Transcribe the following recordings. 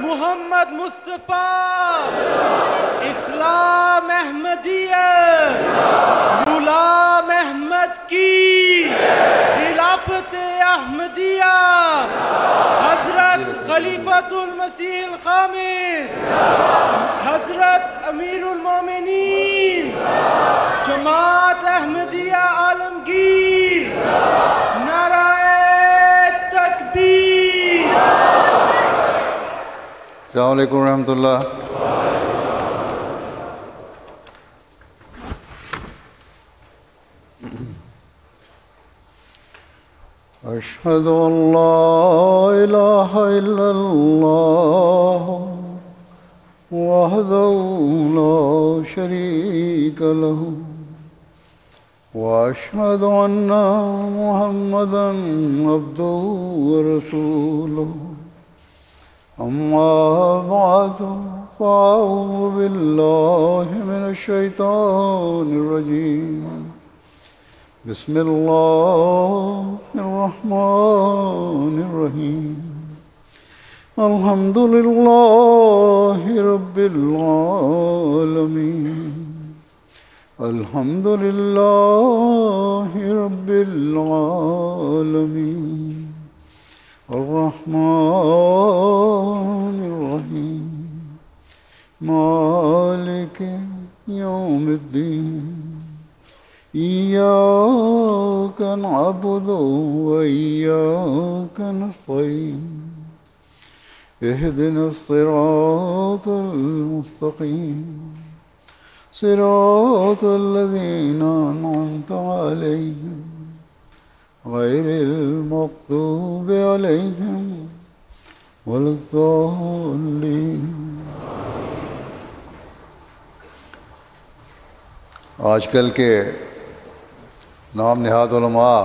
محمد مصطفیٰ، اسلام احمدیت، غلام احمد کی خلافت احمدیہ، حضرت خلیفۃ المسیح الخامس، حضرت امیر المومنین جماعت احمدیہ عالمگیر، نعرہ تکبیر۔ السلام علیکم ورحمۃ اللہ۔ اشہد ان لا الہ الا اللہ وحدہ لا شریک لہ واشہد ان محمدا عبدہ ورسولہ اما بعد فاعوذ باللہ من الشیطان الرجیم بسم اللہ الرحمن الرحیم الحمد للہ رب العالمین الحمد للہ رب العالمین الرحمن الرحیم مالک یوم الدین ایاک نعبد و ایاک نستعین اہدنا الصراط المستقیم صراط الذین انعمت علیہم غیر المغضوب علیہم ولا الضالین۔ آج کل کے نام نہاد علماء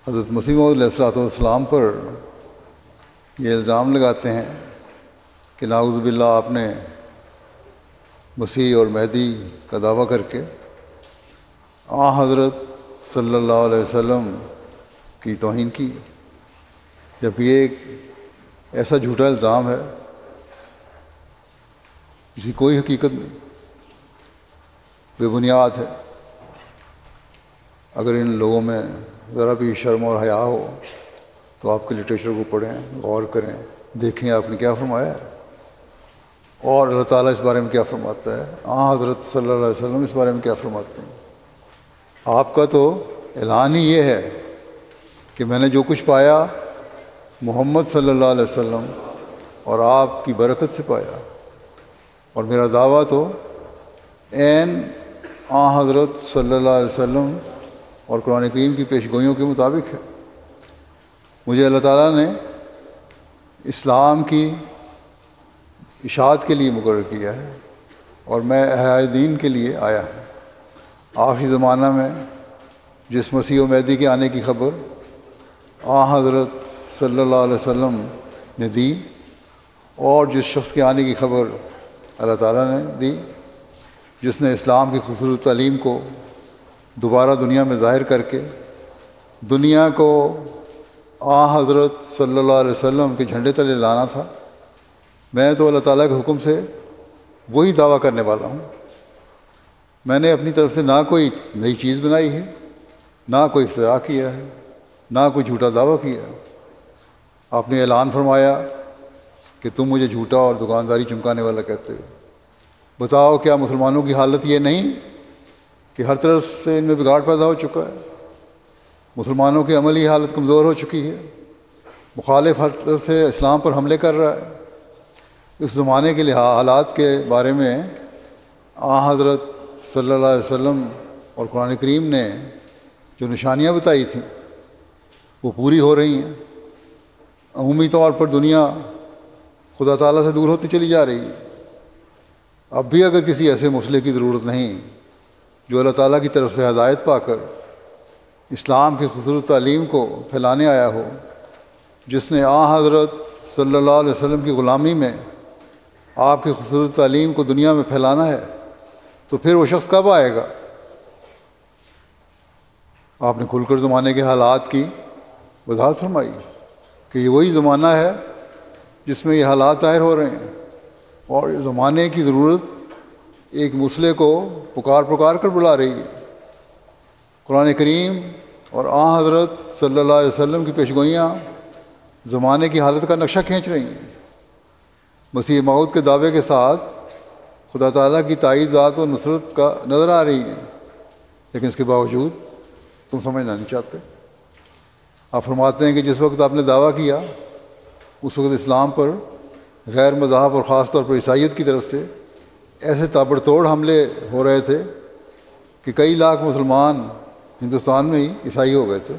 حضرت مسیح موعود علیہ الصلوۃ والسلام پر یہ الزام لگاتے ہیں کہ نعوذ باللہ آپ نے مسیح اور مہدی کا دعویٰ کر کے حضرت صلی اللہ علیہ وسلم کی توہین کی، جبکہ یہ ایک ایسا جھوٹا الزام ہے جس کی کوئی حقیقت نہیں، بے بنیاد ہے۔ اگر ان لوگوں میں ذرا بھی شرم اور حیا ہو تو آپ کے لٹریچر کو پڑھیں، غور کریں، دیکھیں آپ نے کیا فرمایا ہے اور اللہ تعالیٰ اس بارے میں کیا فرماتا ہے، حضرت صلی اللہ علیہ وسلم اس بارے میں کیا فرماتے ہیں۔ آپ کا تو اعلان ہی یہ ہے کہ میں نے جو کچھ پایا محمد صلی اللہ علیہ وسلم اور آپ کی برکت سے پایا، اور میرا دعویٰ تو عین حضرت صلی اللہ علیہ وسلم اور قرآن کریم کی پیش گوئیوں کے مطابق ہے۔ مجھے اللہ تعالیٰ نے اسلام کی اشاعت کے لیے مقرر کیا ہے اور میں احیاء دین کے لیے آیا ہوں۔ آخری زمانہ میں جس مسیح و مہدی کے آنے کی خبر حضرت صلی اللہ علیہ وسلم نے دی، اور جس شخص کے آنے کی خبر اللہ تعالیٰ نے دی، جس نے اسلام کی خوبصورت تعلیم کو دوبارہ دنیا میں ظاہر کر کے دنیا کو حضرت صلی اللہ علیہ وسلم کے جھنڈے تلے لانا تھا، میں تو اللہ تعالیٰ کے حکم سے وہی دعویٰ کرنے والا ہوں۔ میں نے اپنی طرف سے نہ کوئی نئی چیز بنائی ہے، نہ کوئی اختراع کیا ہے، نہ کوئی جھوٹا دعویٰ کیا ہے۔ آپ نے اعلان فرمایا کہ تم مجھے جھوٹا اور دکانداری چمکانے والا کہتے ہو۔ بتاؤ کیا مسلمانوں کی حالت یہ نہیں کہ ہر طرف سے ان میں بگاڑ پیدا ہو چکا ہے، مسلمانوں کی عملی حالت کمزور ہو چکی ہے، مخالف ہر طرف سے اسلام پر حملے کر رہا ہے۔ اس زمانے کے حالات کے بارے میں حضرت صلی اللہ علیہ وسلم اور قرآن کریم نے جو نشانیاں بتائی تھیں وہ پوری ہو رہی ہیں۔ عمومی طور پر دنیا خدا تعالیٰ سے دور ہوتی چلی جا رہی ہے۔ اب بھی اگر کسی ایسے مسئلے کی ضرورت نہیں جو اللہ تعالیٰ کی طرف سے ہدایت پا کر اسلام کی خوبصورت تعلیم کو پھیلانے آیا ہو، جس نے حضرت صلی اللہ علیہ وسلم کی غلامی میں آپ کی خوبصورت تعلیم کو دنیا میں پھیلانا ہے، تو پھر وہ شخص کب آئے گا؟ آپ نے کھل کر زمانے کے حالات کی وضاحت فرمائی کہ یہ وہی زمانہ ہے جس میں یہ حالات ظاہر ہو رہے ہیں، اور زمانے کی ضرورت ایک مسئلے کو پکار کر بلا رہی ہے۔ قرآن کریم اور آن حضرت صلی اللہ علیہ وسلم کی پیشگوئیاں زمانے کی حالت کا نقشہ کھینچ رہی ہیں۔ مسیح موعود کے دعوے کے ساتھ خدا تعالیٰ کی تائید ذات و نصرت کا نظر آ رہی ہیں، لیکن اس کے باوجود تم سمجھنا نہیں چاہتے۔ آپ فرماتے ہیں کہ جس وقت آپ نے دعویٰ کیا اس وقت اسلام پر غیر مذاہب اور خاص طور پر عیسائیت کی طرف سے ایسے تابڑ توڑ حملے ہو رہے تھے کہ کئی لاکھ مسلمان ہندوستان میں ہی عیسائی ہو گئے تھے،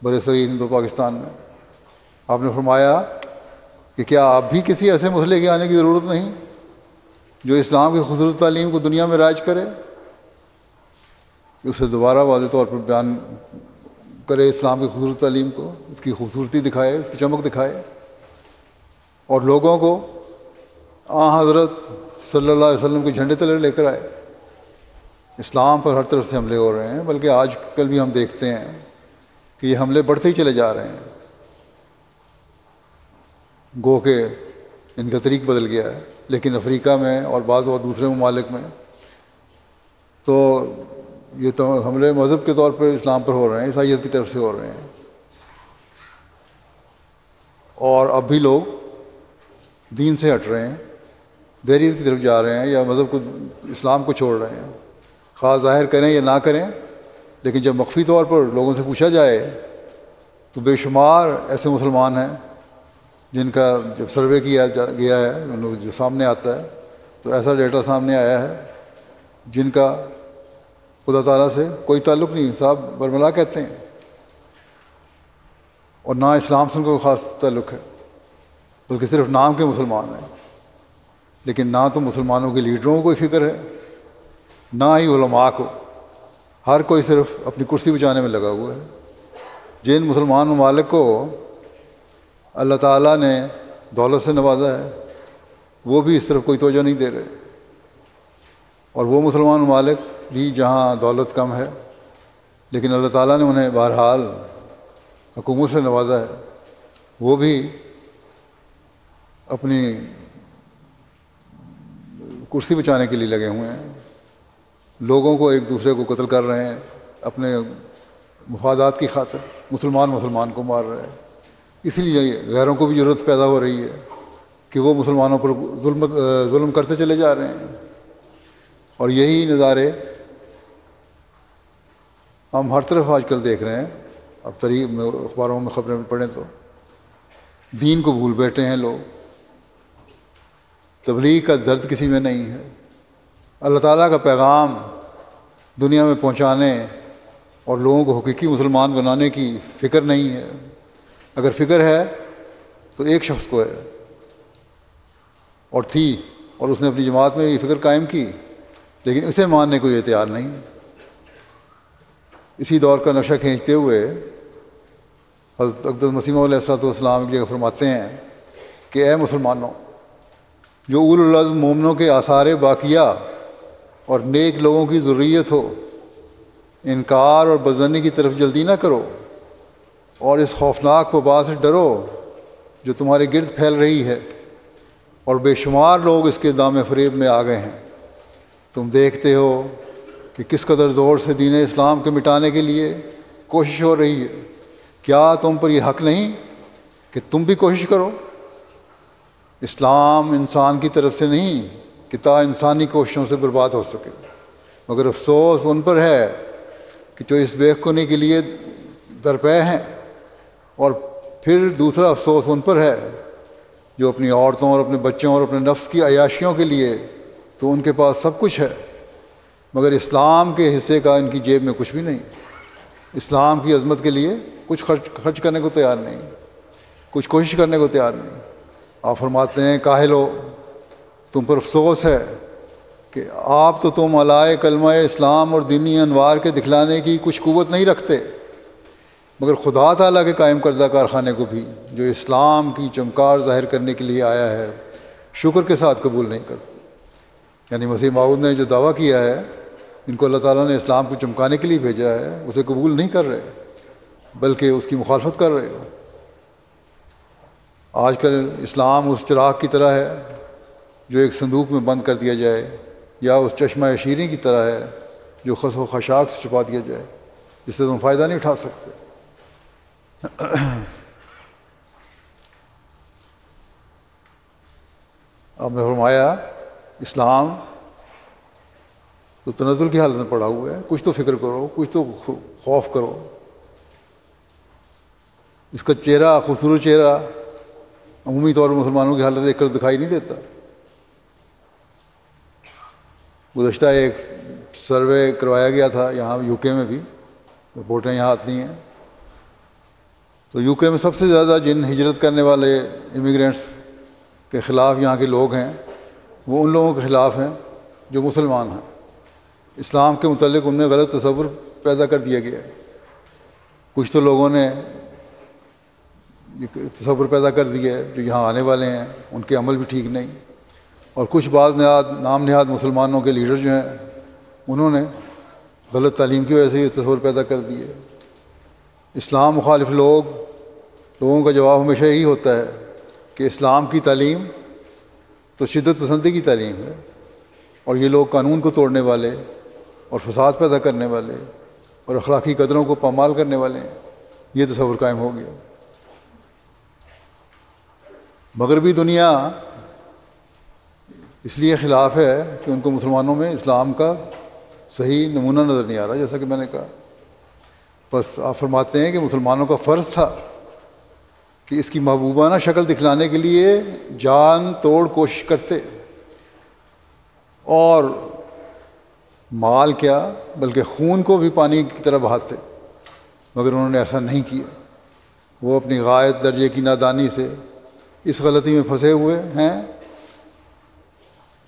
برصغیر ہند و پاکستان میں۔ آپ نے فرمایا کہ کیا آپ بھی کسی ایسے مسئلے کے آنے کی ضرورت نہیں جو اسلام کی خوبصورت تعلیم کو دنیا میں رائج کرے، اسے دوبارہ واضح طور پر بیان کرے، اسلام کی خوبصورت تعلیم کو، اس کی خوبصورتی دکھائے، اس کی چمک دکھائے، اور لوگوں کو حضرت صلی اللہ علیہ وسلم کے جھنڈے تلے لے کر آئے۔ اسلام پر ہر طرف سے حملے ہو رہے ہیں، بلکہ آج کل بھی ہم دیکھتے ہیں کہ یہ حملے بڑھتے ہی چلے جا رہے ہیں، گو کہ ان کا طریق بدل گیا ہے۔ لیکن افریقہ میں اور بعض اور دوسرے ممالک میں تو یہ تو حملے مذہب کے طور پر اسلام پر ہو رہے ہیں، عیسائیت کی طرف سے ہو رہے ہیں، اور اب بھی لوگ دین سے ہٹ رہے ہیں، دیریت کی طرف جا رہے ہیں، یا مذہب کو، اسلام کو چھوڑ رہے ہیں، خواہ ظاہر کریں یا نہ کریں۔ لیکن جب مخفی طور پر لوگوں سے پوچھا جائے تو بے شمار ایسے مسلمان ہیں جن کا جب سروے کیا گیا ہے، جو سامنے آتا ہے تو ایسا ڈیٹا سامنے آیا ہے جن کا خدا تعالیٰ سے کوئی تعلق نہیں، صاحب برملا کہتے ہیں، اور نہ اسلام سے ان کو خاص تعلق ہے، بلکہ صرف نام کے مسلمان ہیں۔ لیکن نہ تو مسلمانوں کے لیڈروں کو کوئی فکر ہے، نہ ہی علماء کو، ہر کوئی صرف اپنی کرسی بچانے میں لگا ہوا ہے۔ جن مسلمان ممالک کو اللہ تعالیٰ نے دولت سے نوازا ہے وہ بھی اس طرف کوئی توجہ نہیں دے رہے، اور وہ مسلمان ممالک بھی جہاں دولت کم ہے لیکن اللہ تعالیٰ نے انہیں بہرحال حکومت سے نوازا ہے، وہ بھی اپنی کرسی بچانے کے لیے لگے ہوئے ہیں، لوگوں کو ایک دوسرے کو قتل کر رہے ہیں اپنے مفادات کی خاطر، مسلمان کو مار رہے ہیں۔ اسی لیے غیروں کو بھی ضرورت پیدا ہو رہی ہے کہ وہ مسلمانوں پر ظلم کرتے چلے جا رہے ہیں، اور یہی نظارے ہم ہر طرف آج کل دیکھ رہے ہیں۔ اب اخباروں میں خبریں پڑھیں تو دین کو بھول بیٹھے ہیں لوگ، تبلیغ کا درد کسی میں نہیں ہے، اللہ تعالیٰ کا پیغام دنیا میں پہنچانے اور لوگوں کو حقیقی مسلمان بنانے کی فکر نہیں ہے۔ اگر فکر ہے تو ایک شخص کو ہے اور تھی، اور اس نے اپنی جماعت میں یہ فکر قائم کی، لیکن اسے ماننے کو یہ تیار نہیں۔ اسی دور کا نقشہ کھینچتے ہوئے حضرت اقدس مسیح موعود علیہ السلام ایک جگہ فرماتے ہیں کہ اے مسلمانوں، جو اولو العزم مومنوں کے آثار باقیہ اور نیک لوگوں کی ذریت ہو، انکار اور بدظنی کی طرف جلدی نہ کرو، اور اس خوفناک وبا سے ڈرو جو تمہارے گرد پھیل رہی ہے، اور بے شمار لوگ اس کے دام فریب میں آ گئے ہیں۔ تم دیکھتے ہو کہ کس قدر زور سے دین اسلام کے مٹانے کے لیے کوشش ہو رہی ہے، کیا تم پر یہ حق نہیں کہ تم بھی کوشش کرو؟ اسلام انسان کی طرف سے نہیں کہ تا انسانی کوششوں سے برباد ہو سکے، مگر افسوس ان پر ہے کہ جو اس بے خونی کے لیے درپے ہیں، اور پھر دوسرا افسوس ان پر ہے جو اپنی عورتوں اور اپنے بچوں اور اپنے نفس کی عیاشیوں کے لیے تو ان کے پاس سب کچھ ہے، مگر اسلام کے حصے کا ان کی جیب میں کچھ بھی نہیں، اسلام کی عظمت کے لیے کچھ خرچ کرنے کو تیار نہیں، کچھ کوشش کرنے کو تیار نہیں۔ آپ فرماتے ہیں کاہلو، تم پر افسوس ہے کہ آپ تو تم علائے کلمہ اسلام اور دینی انوار کے دکھلانے کی کچھ قوت نہیں رکھتے، مگر خدا تعالیٰ کے قائم کردہ کارخانے کو بھی جو اسلام کی چمکار ظاہر کرنے کے لیے آیا ہے شکر کے ساتھ قبول نہیں کرتے۔ یعنی مسیح موعود نے جو دعویٰ کیا ہے، ان کو اللہ تعالیٰ نے اسلام کو چمکانے کے لیے بھیجا ہے، اسے قبول نہیں کر رہے بلکہ اس کی مخالفت کر رہے ہو۔ آج کل اسلام اس چراغ کی طرح ہے جو ایک صندوق میں بند کر دیا جائے، یا اس چشمہ شیریں کی طرح ہے جو خس و خشاک سے چھپا دیا جائے، جس سے تم فائدہ نہیں اٹھا سکتے۔ آپ نے فرمایا اسلام تو تنزل کی حالت میں پڑا ہوا ہے، کچھ تو فکر کرو، کچھ تو خوف کرو۔ اس کا چہرہ، خوبصورت چہرہ عمومی طور پر مسلمانوں کی حالت دیکھ کر دکھائی نہیں دیتا۔ گزشتہ ایک سروے کروایا گیا تھا یہاں یو کے میں بھی، رپورٹیں یہاں آتی ہیں، تو یو کے میں سب سے زیادہ جن ہجرت کرنے والے امیگرینٹس کے خلاف یہاں کے لوگ ہیں وہ ان لوگوں کے خلاف ہیں جو مسلمان ہیں۔ اسلام کے متعلق ان میں غلط تصور پیدا کر دیا گیا ہے۔ کچھ تو لوگوں نے تصور پیدا کر دیا ہے جو یہاں آنے والے ہیں ان کے عمل بھی ٹھیک نہیں، اور کچھ بعض نام نہاد مسلمانوں کے لیڈر جو ہیں انہوں نے غلط تعلیم کی وجہ سے یہ تصور پیدا کر دیا ہے۔ اسلام مخالف لوگوں کا جواب ہمیشہ یہی ہوتا ہے کہ اسلام کی تعلیم تو شدت پسندی کی تعلیم ہے، اور یہ لوگ قانون کو توڑنے والے اور فساد پیدا کرنے والے اور اخلاقی قدروں کو پامال کرنے والے ہیں، یہ تصور قائم ہو گیا۔ مغربی دنیا اس لیے خلاف ہے کہ ان کو مسلمانوں میں اسلام کا صحیح نمونہ نظر نہیں آ رہا، جیسا کہ میں نے کہا۔ بس آپ فرماتے ہیں کہ مسلمانوں کا فرض تھا کہ اس کی محبوبانہ شکل دکھلانے کے لیے جان توڑ کوشش کرتے، اور مال کیا بلکہ خون کو بھی پانی کی طرح بہاتے، مگر انہوں نے ایسا نہیں کیا۔ وہ اپنی غایت درجے کی نادانی سے اس غلطی میں پھنسے ہوئے ہیں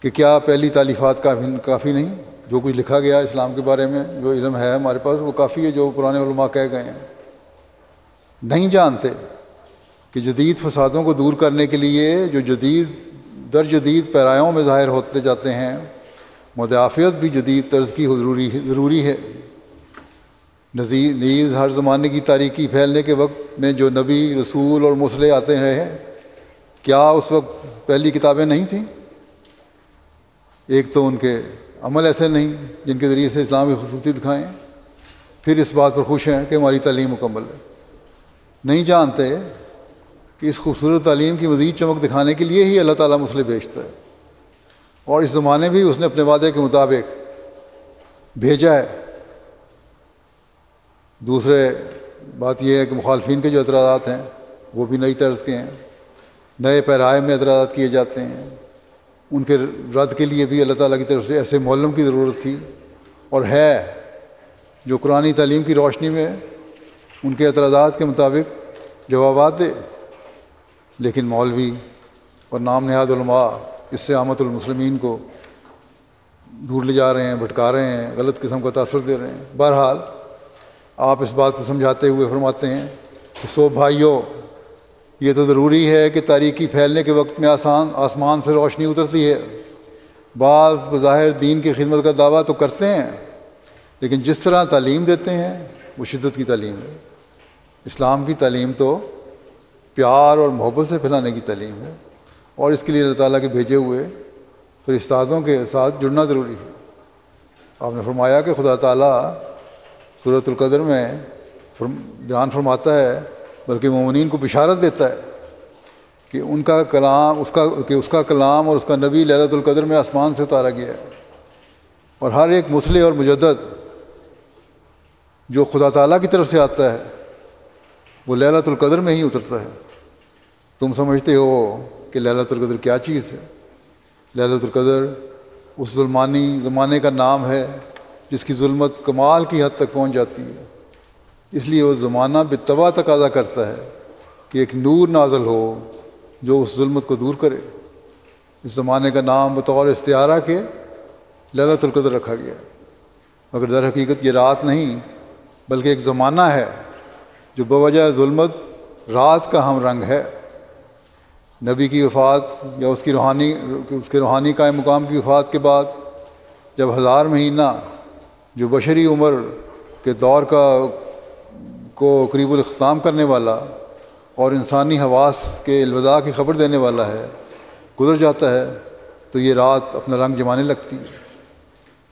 کہ کیا پہلی تالیفات کافی نہیں، جو کچھ لکھا گیا اسلام کے بارے میں، جو علم ہے ہمارے پاس وہ کافی ہے، جو پرانے علماء کہہ گئے ہیں۔ نہیں جانتے کہ جدید فسادوں کو دور کرنے کے لیے جو جدید پیرایوں میں ظاہر ہوتے جاتے ہیں، مدافعت بھی جدید طرز کی ضروری ہے۔ نیز ہر زمانے کی تاریکی پھیلنے کے وقت میں جو نبی، رسول اور مرسل آتے رہے، کیا اس وقت پہلی کتابیں نہیں تھیں؟ ایک تو ان کے عمل ایسے نہیں جن کے ذریعے سے اسلام کی خصوصی دکھائیں، پھر اس بات پر خوش ہیں کہ ہماری تعلیم مکمل ہے۔ نہیں جانتے کہ اس خوبصورت تعلیم کی مزید چمک دکھانے کے لیے ہی اللہ تعالیٰ مسلح بھیجتا ہے، اور اس زمانے بھی اس نے اپنے وعدے کے مطابق بھیجا ہے۔ دوسرے بات یہ ہے کہ مخالفین کے جو اعتراضات ہیں وہ بھی نئی طرز کے ہیں، نئے پیرائے میں اعتراضات کیے جاتے ہیں۔ ان کے رد کے لیے بھی اللہ تعالیٰ کی طرف سے ایسے معلم کی ضرورت تھی اور ہے جو قرآنی تعلیم کی روشنی میں ان کے اعتراضات کے مطابق جوابات دے، لیکن مولوی اور نام نہاد علماء اس سے عامت المسلمین کو دور لے جا رہے ہیں، بھٹکا رہے ہیں، غلط قسم کا تاثر دے رہے ہیں۔ بہرحال آپ اس بات کو سمجھاتے ہوئے فرماتے ہیں کہ سو بھائیوں، یہ تو ضروری ہے کہ تاریکی پھیلنے کے وقت میں آسمان سے روشنی اترتی ہے۔ بعض بظاہر دین کی خدمت کا دعویٰ تو کرتے ہیں، لیکن جس طرح تعلیم دیتے ہیں وہ شدت کی تعلیم ہے۔ اسلام کی تعلیم تو پیار اور محبت سے پھیلانے کی تعلیم ہے، اور اس کے لیے اللہ تعالیٰ کے بھیجے ہوئے فرشتادوں کے ساتھ جڑنا ضروری ہے۔ آپ نے فرمایا کہ خدا تعالیٰ سورۃ القدر میں بیان فرماتا ہے، بلکہ مومنین کو بشارت دیتا ہے کہ ان کا کلام اس کا کلام اور اس کا نبی لیلۃ القدر میں آسمان سے اتارا گیا ہے، اور ہر ایک مصلح اور مجدد جو خدا تعالیٰ کی طرف سے آتا ہے وہ لیلۃ القدر میں ہی اترتا ہے۔ تم سمجھتے ہو کہ لیلۃ القدر کیا چیز ہے؟ لیلۃ القدر اس ظلمانی زمانے کا نام ہے جس کی ظلمت کمال کی حد تک پہنچ جاتی ہے، اس لیے وہ زمانہ بالطبع تقاضا کرتا ہے کہ ایک نور نازل ہو جو اس ظلمت کو دور کرے۔ اس زمانے کا نام بطور استعارہ کے لیلۃ القدر رکھا گیا، مگر در حقیقت یہ رات نہیں بلکہ ایک زمانہ ہے جو بوجہ ظلمت رات کا ہم رنگ ہے۔ نبی کی وفات یا اس کے روحانی قائم مقام کی وفات کے بعد جب 1000 مہینہ جو بشری عمر کے دور کو قریب الاختتام کرنے والا اور انسانی حواس کے الوداع کی خبر دینے والا ہے گزر جاتا ہے تو یہ رات اپنا رنگ جمانے لگتی ہے۔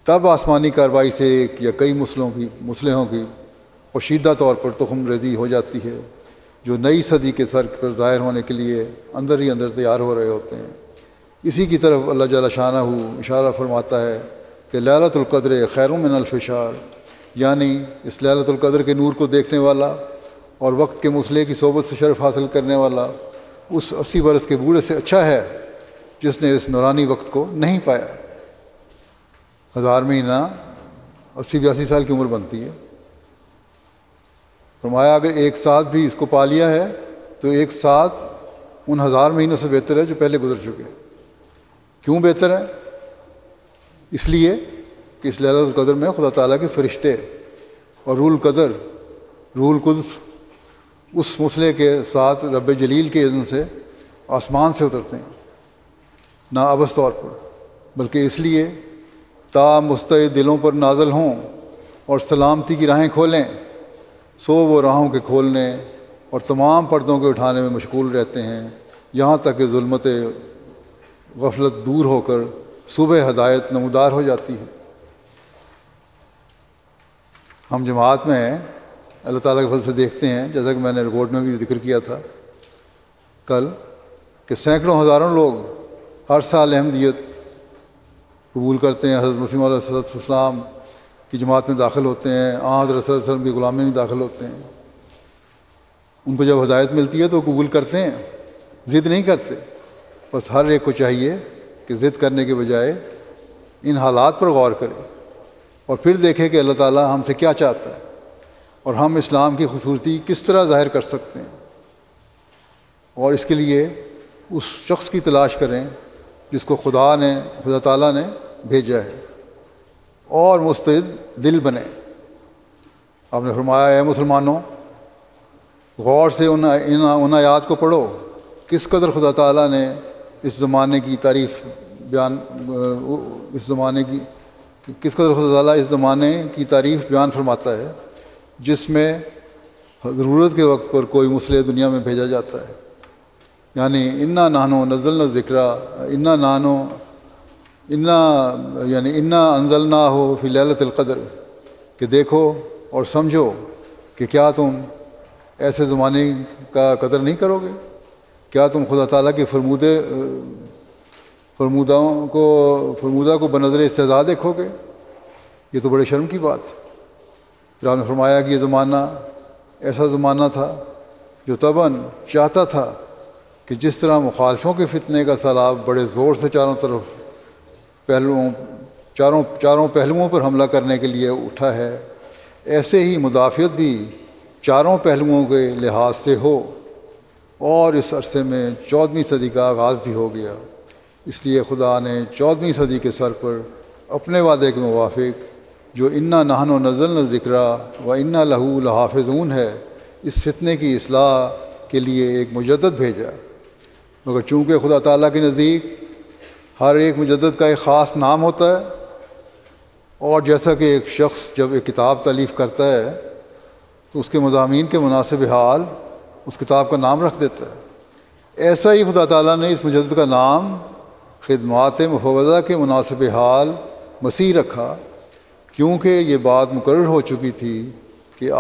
تب آسمانی کارروائی سے ایک یا کئی مسلحوں کی پوشیدہ طور پر تخم ریزی ہو جاتی ہے جو نئی صدی کے سر پر ظاہر ہونے کے لیے اندر ہی اندر تیار ہو رہے ہوتے ہیں۔ اسی کی طرف اللہ جل شانہ اشارہ فرماتا ہے کہ لیلۃ القدر خیر من الف شہر، یعنی اس لیلۃ القدر کے نور کو دیکھنے والا اور وقت کے مسلح کی صحبت سے شرف حاصل کرنے والا اس 80 برس کے بوڑھے سے اچھا ہے جس نے اس نورانی وقت کو نہیں پایا۔ 1000 مہینہ 80-82 سال کی عمر بنتی ہے۔ فرمایا اگر ایک ساتھ بھی اس کو پا لیا ہے تو ایک ساتھ ان 1000 مہینوں سے بہتر ہے جو پہلے گزر چکے ہیں۔ کیوں بہتر ہے؟ اس لیے کہ اس لیلۃ القدر میں خدا تعالیٰ کے فرشتے اور روح القدر، روح القدس اس مسئلے کے ساتھ رب جلیل کے اذن سے آسمان سے اترتے ہیں، نہ عبث طور پر بلکہ اس لیے تا مستعد دلوں پر نازل ہوں اور سلامتی کی راہیں کھولیں، سو وہ راہوں کے کھولنے اور تمام پردوں کے اٹھانے میں مشغول رہتے ہیں یہاں تک کہ ظلمت غفلت دور ہو کر صبح ہدایت نمودار ہو جاتی ہے۔ ہم جماعت میں اللہ تعالیٰ کے فضل سے دیکھتے ہیں، جیسا کہ میں نے رپورٹ میں بھی ذکر کیا تھا کل، کہ سینکڑوں ہزاروں لوگ ہر سال احمدیت قبول کرتے ہیں، حضرت مسیح موعود علیہ السلام کی جماعت میں داخل ہوتے ہیں، حضرت صلی اللہ علیہ وسلم کی غلامی میں داخل ہوتے ہیں۔ ان کو جب ہدایت ملتی ہے تو قبول کرتے ہیں، ضد نہیں کرتے۔ بس ہر ایک کو چاہیے کہ ضد کرنے کے بجائے ان حالات پر غور کرے اور پھر دیکھے کہ اللہ تعالیٰ ہم سے کیا چاہتا ہے اور ہم اسلام کی خوبصورتی کس طرح ظاہر کر سکتے ہیں، اور اس کے لیے اس شخص کی تلاش کریں جس کو خدا تعالیٰ نے بھیجا ہے، اور مستعد دل بنیں۔ آپ نے فرمایا اے مسلمانوں، غور سے ان آیات کو پڑھو، کس قدر خدا تعالیٰ نے اس زمانے کی تعریف کس قدر خدا تعالیٰ اس زمانے کی تعریف بیان فرماتا ہے جس میں ضرورت کے وقت پر کوئی مسلح دنیا میں بھیجا جاتا ہے۔ یعنی انا انزلناہ فی لیلۃ القدر، کہ دیکھو اور سمجھو کہ کیا تم ایسے زمانے کا قدر نہیں کرو گے؟ کیا تم خدا تعالیٰ کے فرمودہ کو بنظر استہزاء دیکھو گے؟ یہ تو بڑے شرم کی بات ہے۔ پھر آپ نے فرمایا کہ یہ زمانہ ایسا زمانہ تھا جو طبعاً چاہتا تھا کہ جس طرح مخالفوں کے فتنے کا سیلاب بڑے زور سے چاروں پہلوؤں پر حملہ کرنے کے لیے اٹھا ہے، ایسے ہی مدافعت بھی چاروں پہلوؤں کے لحاظ سے ہو، اور اس عرصے میں 14ویں صدی کا آغاز بھی ہو گیا۔ اس لیے خدا نے 14ویں صدی کے سر پر اپنے وعدے کے موافق جو انا نحن نزلنا الذکر و انا لہ لحافظون ہے، اس فتنے کی اصلاح کے لیے ایک مجدد بھیجا۔ مگر چونکہ خدا تعالیٰ کے نزدیک ہر ایک مجدد کا ایک خاص نام ہوتا ہے، اور جیسا کہ ایک شخص جب ایک کتاب تالیف کرتا ہے تو اس کے مضامین کے مناسب حال اس کتاب کا نام رکھ دیتا ہے، ایسا ہی خدا تعالیٰ نے اس مجدد کا نام خدمات مفوضہ کے مناسب حال مسیح رکھا، کیونکہ یہ بات مقرر ہو چکی تھی کہ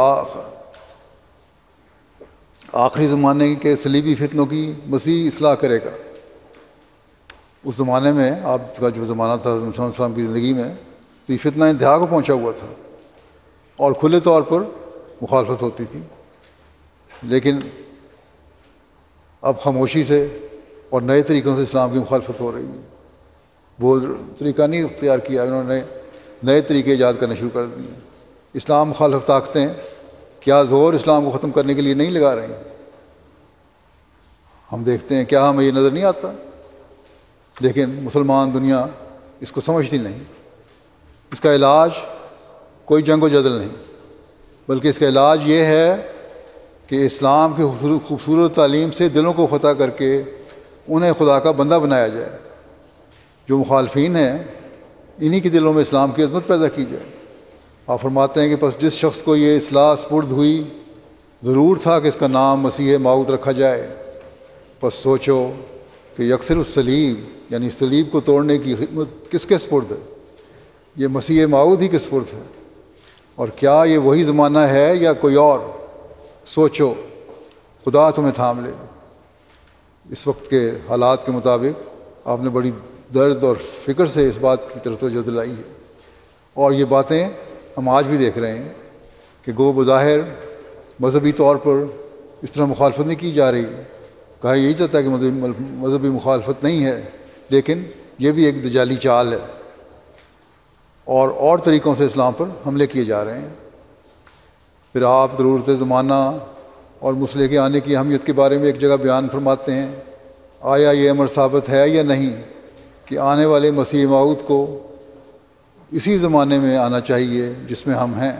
آخری زمانے کے صلیبی فتنوں کی مسیح اصلاح کرے گا۔ اس زمانے میں آپ کا جو زمانہ تھا حضرت صلی اللہ علیہ وسلم کی زندگی میں، تو یہ فتنہ انتہا کو پہنچا ہوا تھا اور کھلے طور پر مخالفت ہوتی تھی، لیکن اب خاموشی سے اور نئے طریقوں سے اسلام کی مخالفت ہو رہی ہے۔ وہ طریقہ نہیں اختیار کیا، انہوں نے نئے طریقے ایجاد کرنے شروع کر دیے۔ اسلام مخالف طاقتیں کیا زور اسلام کو ختم کرنے کے لیے نہیں لگا رہی ہیں؟ ہم دیکھتے ہیں، کیا ہمیں یہ نظر نہیں آتا؟ لیکن مسلمان دنیا اس کو سمجھتی نہیں۔ اس کا علاج کوئی جنگ و جدل نہیں، بلکہ اس کا علاج یہ ہے کہ اسلام کی خوبصورت تعلیم سے دلوں کو فتح کر کے انہیں خدا کا بندہ بنایا جائے۔ جو مخالفین ہیں انہی کے دلوں میں اسلام کی عظمت پیدا کی جائے۔ آپ فرماتے ہیں کہ پس جس شخص کو یہ اصلاح سپرد ہوئی ضرور تھا کہ اس کا نام مسیح موعود رکھا جائے، پس سوچو کہ یکسر الصلیب یعنی صلیب کو توڑنے کی خدمت کس کے سپرد ہے؟ یہ مسیح موعود ہی کے سپرد ہے۔ اور کیا یہ وہی زمانہ ہے یا کوئی اور؟ سوچو، خدا تمہیں تھام لے۔ اس وقت کے حالات کے مطابق آپ نے بڑی درد اور فکر سے اس بات کی طرف توجہ دلائی ہے، اور یہ باتیں ہم آج بھی دیکھ رہے ہیں کہ گو بظاہر مذہبی طور پر اس طرح مخالفت نہیں کی جا رہی، کہا یہی چاہتا ہے کہ مذہبی مخالفت نہیں ہے، لیکن یہ بھی ایک دجالی چال ہے اور طریقوں سے اسلام پر حملے کیے جا رہے ہیں۔ پھر آپ ضرورت زمانہ اور مسئلے کے آنے کی اہمیت کے بارے میں ایک جگہ بیان فرماتے ہیں، آیا یہ امر ثابت ہے یا نہیں کہ آنے والے مسیح موعود کو اسی زمانے میں آنا چاہیے جس میں ہم ہیں؟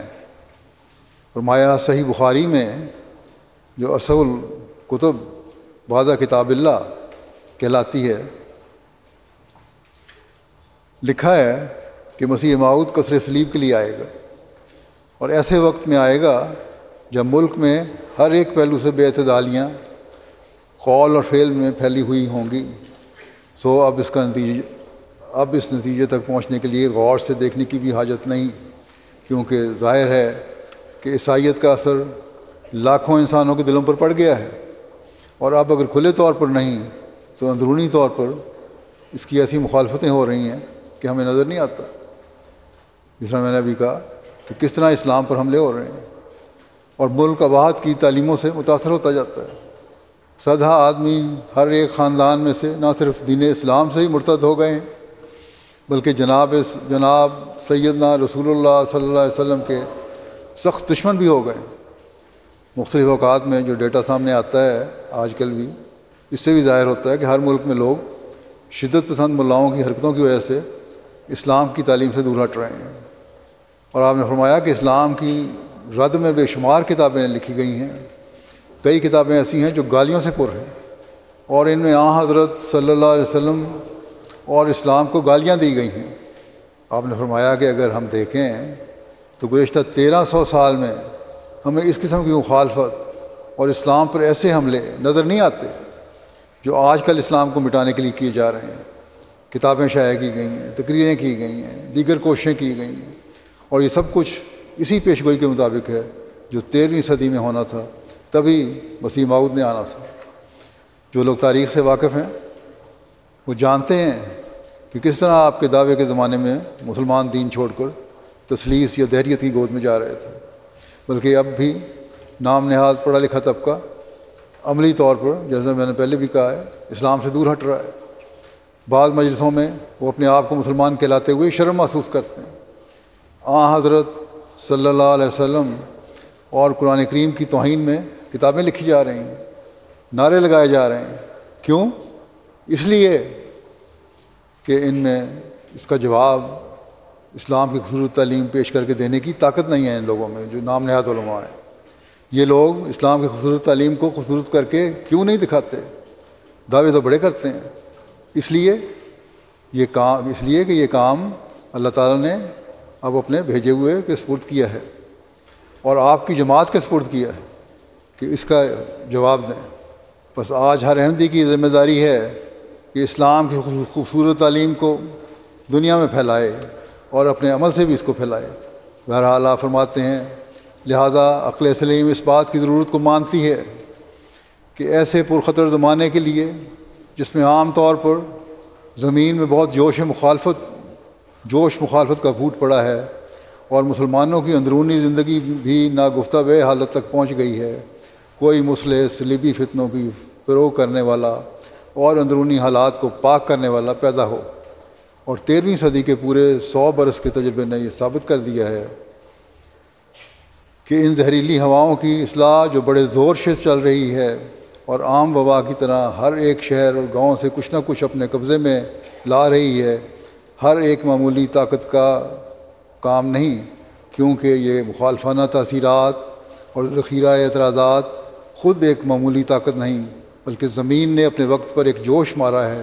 فرمایا صحیح بخاری میں جو اصل الکتب بعد کتاب اللہ کہلاتی ہے، لکھا ہے کہ مسیح موعود کسر صلیب کے لیے آئے گا، اور ایسے وقت میں آئے گا جب ملک میں ہر ایک پہلو سے بے اعتدالیاں قول اور فعل میں پھیلی ہوئی ہوں گی۔ سو اب اس نتیجے تک پہنچنے کے لیے غور سے دیکھنے کی بھی حاجت نہیں، کیونکہ ظاہر ہے کہ عیسائیت کا اثر لاکھوں انسانوں کے دلوں پر پڑ گیا ہے، اور اب اگر کھلے طور پر نہیں تو اندرونی طور پر اس کی ایسی مخالفتیں ہو رہی ہیں کہ ہمیں نظر نہیں آتا۔ جس طرح میں نے ابھی کہا کہ کس طرح اسلام پر حملے ہو رہے ہیں، اور ملک آباد کی تعلیموں سے متاثر ہوتا جاتا ہے۔ سدھا آدمی ہر ایک خاندان میں سے نہ صرف دین اسلام سے ہی مرتد ہو گئے ہیں، بلکہ جناب سیدنا رسول اللہ صلی اللہ علیہ وسلم کے سخت دشمن بھی ہو گئے۔ مختلف اوقات میں جو ڈیٹا سامنے آتا ہے آج کل بھی، اس سے بھی ظاہر ہوتا ہے کہ ہر ملک میں لوگ شدت پسند ملاؤں کی حرکتوں کی وجہ سے اسلام کی تعلیم سے دور ہٹ رہے ہیں۔ اور آپ نے فرمایا کہ اسلام کی رد میں بے شمار کتابیں لکھی گئی ہیں، کئی کتابیں ایسی ہیں جو گالیوں سے پر ہیں، اور ان میں حضرت صلی اللہ علیہ وسلم اور اسلام کو گالیاں دی گئی ہیں۔ آپ نے فرمایا کہ اگر ہم دیکھیں تو گزشتہ 1300 سال میں ہمیں اس قسم کی مخالفت اور اسلام پر ایسے حملے نظر نہیں آتے جو آج کل اسلام کو مٹانے کے لیے کیے جا رہے ہیں۔ کتابیں شائع کی گئی ہیں، تقریریں کی گئی ہیں، دیگر کوششیں کی گئی ہیں، اور یہ سب کچھ اسی پیشگوئی کے مطابق ہے جو 13ویں صدی میں ہونا تھا، تبھی مسیح موعود نے آنا تھا۔ جو لوگ تاریخ سے واقف ہیں وہ جانتے ہیں کہ کس طرح آپ کے دعوے کے زمانے میں مسلمان دین چھوڑ کر تثلیث یا دہریت کی گود میں جا رہے تھے، بلکہ اب بھی نام نہاد پڑھا لکھا طبقہ عملی طور پر، جیسے میں نے پہلے بھی کہا ہے، اسلام سے دور ہٹ رہا ہے۔ بعض مجلسوں میں وہ اپنے آپ کو مسلمان کہلاتے ہوئے شرم محسوس کرتے ہیں۔ حضرت صلی اللہ علیہ وسلم اور قرآن کریم کی توہین میں کتابیں لکھی جا رہی ہیں، نعرے لگائے جا رہے ہیں۔ کیوں؟ اس لیے کہ ان میں اس کا جواب اسلام کی خوبصورت تعلیم پیش کر کے دینے کی طاقت نہیں ہے ان لوگوں میں جو نام نہاد علماء ہیں۔ یہ لوگ اسلام کی خوبصورت تعلیم کو خوبصورت کر کے کیوں نہیں دکھاتے؟ دعوے تو بڑے کرتے ہیں۔ اس لیے کہ یہ کام اللہ تعالیٰ نے اب اپنے بھیجے ہوئے کے سپرد کیا ہے، اور آپ کی جماعت کے سپرد کیا ہے کہ اس کا جواب دیں۔ بس آج ہر احمدی کی ذمہ داری ہے کہ اسلام کی خوبصورت تعلیم کو دنیا میں پھیلائے اور اپنے عمل سے بھی اس کو پھیلائے۔ بہرحال آپ فرماتے ہیں لہذا عقل سلیم اس بات کی ضرورت کو مانتی ہے کہ ایسے پرخطر زمانے کے لیے جس میں عام طور پر زمین میں بہت جوش مخالفت کا پھوٹ پڑا ہے اور مسلمانوں کی اندرونی زندگی بھی ناگفتہ بے حالت تک پہنچ گئی ہے، کوئی مسلح صلیبی فتنوں کی فروغ کرنے والا اور اندرونی حالات کو پاک کرنے والا پیدا ہو۔ اور 13ویں صدی کے پورے 100 برس کے تجربے نے یہ ثابت کر دیا ہے کہ ان زہریلی ہواؤں کی اصلاح جو بڑے زور سے چل رہی ہے اور عام وبا کی طرح ہر ایک شہر اور گاؤں سے کچھ نہ کچھ اپنے قبضے میں لا رہی ہے، ہر ایک معمولی طاقت کا کام نہیں، کیونکہ یہ مخالفانہ تاثیرات اور ذخیرہ اعتراضات خود ایک معمولی طاقت نہیں، بلکہ زمین نے اپنے وقت پر ایک جوش مارا ہے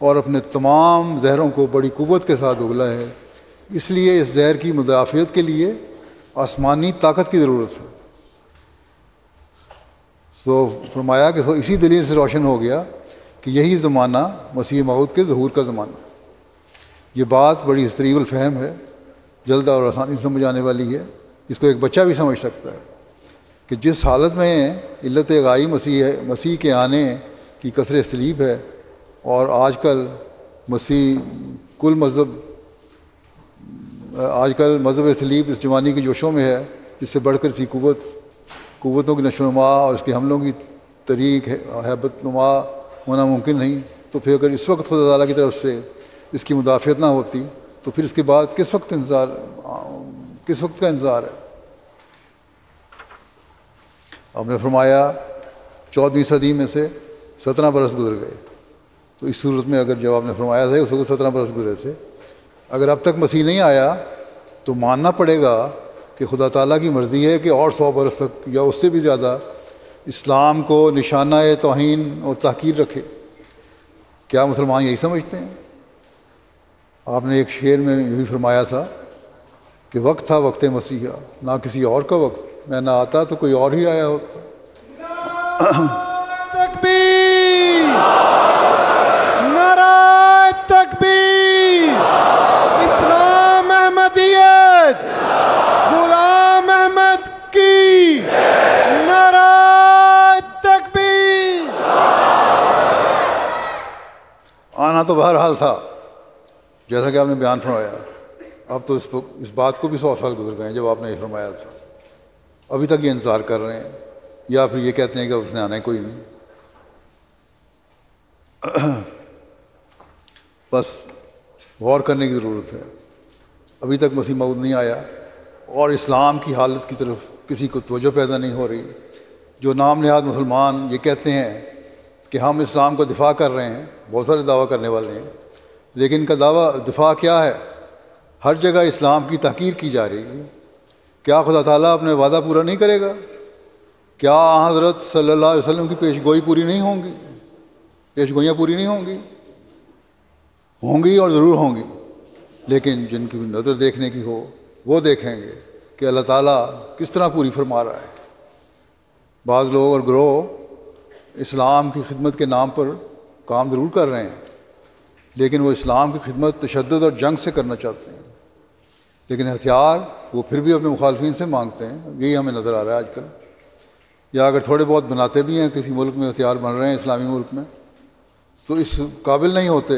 اور اپنے تمام زہروں کو بڑی قوت کے ساتھ اگلا ہے۔ اس لیے اس زہر کی مدافعت کے لیے آسمانی طاقت کی ضرورت ہے۔ تو فرمایا کہ اسی دلیل سے روشن ہو گیا کہ یہی زمانہ مسیح موعود کے ظہور کا زمانہ. یہ بات بڑی سریع الفہم ہے، جلد اور آسانی سے سمجھ آنے والی ہے، اس کو ایک بچہ بھی سمجھ سکتا ہے کہ جس حالت میں علت غائی مسیح کے آنے کی کثرت صلیب ہے، اور آج کل مذہب صلیب اس جوانی کی جوشوں میں ہے، جس سے بڑھ کر اسی قوتوں کی نشو و نما اور اس کے حملوں کی طریق ہیبت نما ہونا ممکن نہیں. تو پھر اگر اس وقت خدا تعالیٰ کی طرف سے اس کی مدافعت نہ ہوتی تو پھر اس کے بعد کس وقت کا انتظار ہے؟ آپ نے فرمایا 14ویں صدی میں سے 17 برس گزر گئے. تو اس صورت میں اگر جب آپ نے فرمایا تھا اس وقت 17 برس گزرے تھے، اگر اب تک مسیح نہیں آیا تو ماننا پڑے گا کہ خدا تعالیٰ کی مرضی ہے کہ اور 100 برس تک یا اس سے بھی زیادہ اسلام کو نشانہ توہین اور تحقیر رکھے. کیا مسلمان یہی سمجھتے ہیں؟ آپ نے ایک شعر میں یہی فرمایا تھا کہ وقت تھا وقت مسیحا، نہ کسی اور کا وقت، میں نہ آتا تو کوئی اور ہی آیا ہوتا. تکبیر، نعرہ تکبیر، اسلام احمدیت، غلام احمد کی نعرہ تکبیر. آنا تو بہرحال تھا جیسا کہ آپ نے بیان فرمایا. اب تو اس بات کو بھی 100 سال گزر گئے ہیں جب آپ نے یہ فرمایا تھا. ابھی تک یہ انتظار کر رہے ہیں، یا پھر یہ کہتے ہیں کہ اس نے آنا ہے کوئی نہیں. بس غور کرنے کی ضرورت ہے. ابھی تک مسیح موعود نہیں آیا اور اسلام کی حالت کی طرف کسی کو توجہ پیدا نہیں ہو رہی. جو نام نہاد مسلمان یہ کہتے ہیں کہ ہم اسلام کا دفاع کر رہے ہیں، بہت سارے دعویٰ کرنے والے ہیں، لیکن ان کا دفاع کیا ہے؟ ہر جگہ اسلام کی تحقیر کی جا رہی ہے. کیا خدا تعالیٰ اپنے وعدہ پورا نہیں کرے گا؟ کیا حضرت صلی اللہ علیہ وسلم کی پیشگوئی پوری نہیں ہوں گی؟ پیشگوئیاں پوری نہیں ہوں گی اور ضرور ہوں گی، لیکن جن کی نظر دیکھنے کی ہو وہ دیکھیں گے کہ اللہ تعالیٰ کس طرح پوری فرما رہا ہے. بعض لوگ اور گروہ اسلام کی خدمت کے نام پر کام ضرور کر رہے ہیں، لیکن وہ اسلام کی خدمت تشدد اور جنگ سے کرنا چاہتے ہیں، لیکن ہتھیار وہ پھر بھی اپنے مخالفین سے مانگتے ہیں. یہی ہمیں نظر آ رہا ہے آج کل. یا اگر تھوڑے بہت بناتے بھی ہیں، کسی ملک میں ہتھیار بن رہے ہیں اسلامی ملک میں، تو اس قابل نہیں ہوتے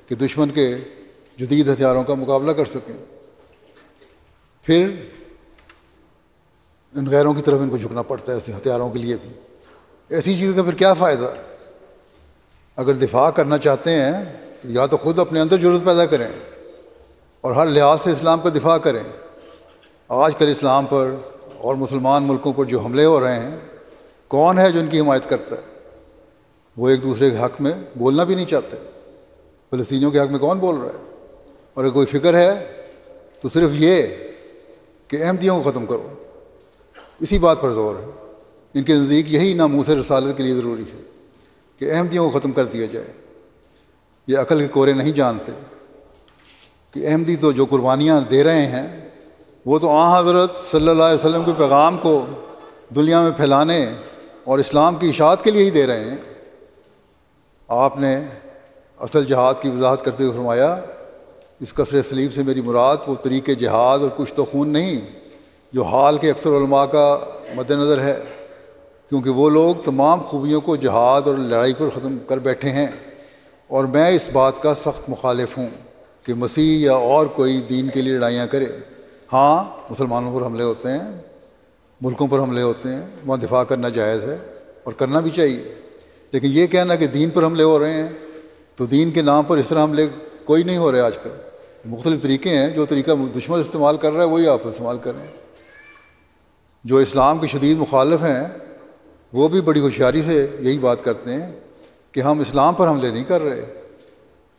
کہ دشمن کے جدید ہتھیاروں کا مقابلہ کر سکیں. پھر ان غیروں کی طرف ان کو جھکنا پڑتا ہے ایسے ہتھیاروں کے لیے بھی. ایسی چیز کا پھر کیا فائدہ؟ اگر دفاع کرنا چاہتے ہیں تو یا تو خود اپنے اندر جرأت پیدا کریں اور ہر لحاظ سے اسلام کا دفاع کریں. آج کل اسلام پر اور مسلمان ملکوں پر جو حملے ہو رہے ہیں، کون ہے جو ان کی حمایت کرتا ہے؟ وہ ایک دوسرے کے حق میں بولنا بھی نہیں چاہتے. فلسطینیوں کے حق میں کون بول رہا ہے؟ اور اگر کوئی فکر ہے تو صرف یہ کہ احمدیوں کو ختم کرو، اسی بات پر زور ہے. ان کے نزدیک یہی ناموس رسالت کے لیے ضروری ہے کہ احمدیوں کو ختم کر دیا جائے. یہ عقل کے کورے نہیں جانتے کہ احمدی تو جو قربانیاں دے رہے ہیں وہ تو حضرت صلی اللہ علیہ وسلم کے پیغام کو دنیا میں پھیلانے اور اسلام کی اشاعت کے لیے ہی دے رہے ہیں. آپ نے اصل جہاد کی وضاحت کرتے ہوئے فرمایا، اس کثرت صلیب سے میری مراد وہ طریقے جہاد اور کشت و خون نہیں جو حال کے اکثر علماء کا مد نظر ہے، کیونکہ وہ لوگ تمام خوبیوں کو جہاد اور لڑائی پر ختم کر بیٹھے ہیں. اور میں اس بات کا سخت مخالف ہوں کہ مسیح یا اور کوئی دین کے لیے لڑائیاں کرے. ہاں، مسلمانوں پر حملے ہوتے ہیں، ملکوں پر حملے ہوتے ہیں، وہاں دفاع کرنا جائز ہے اور کرنا بھی چاہیے، لیکن یہ کہنا کہ دین پر حملے ہو رہے ہیں تو دین کے نام پر اس طرح حملے کوئی نہیں ہو رہے. آج کل مختلف طریقے ہیں، جو طریقہ دشمن استعمال کر رہا ہے وہی آپ استعمال کر رہے ہیں. جو اسلام کے شدید مخالف ہیں وہ بھی بڑی ہوشیاری سے یہی بات کرتے ہیں کہ ہم اسلام پر حملے نہیں کر رہے،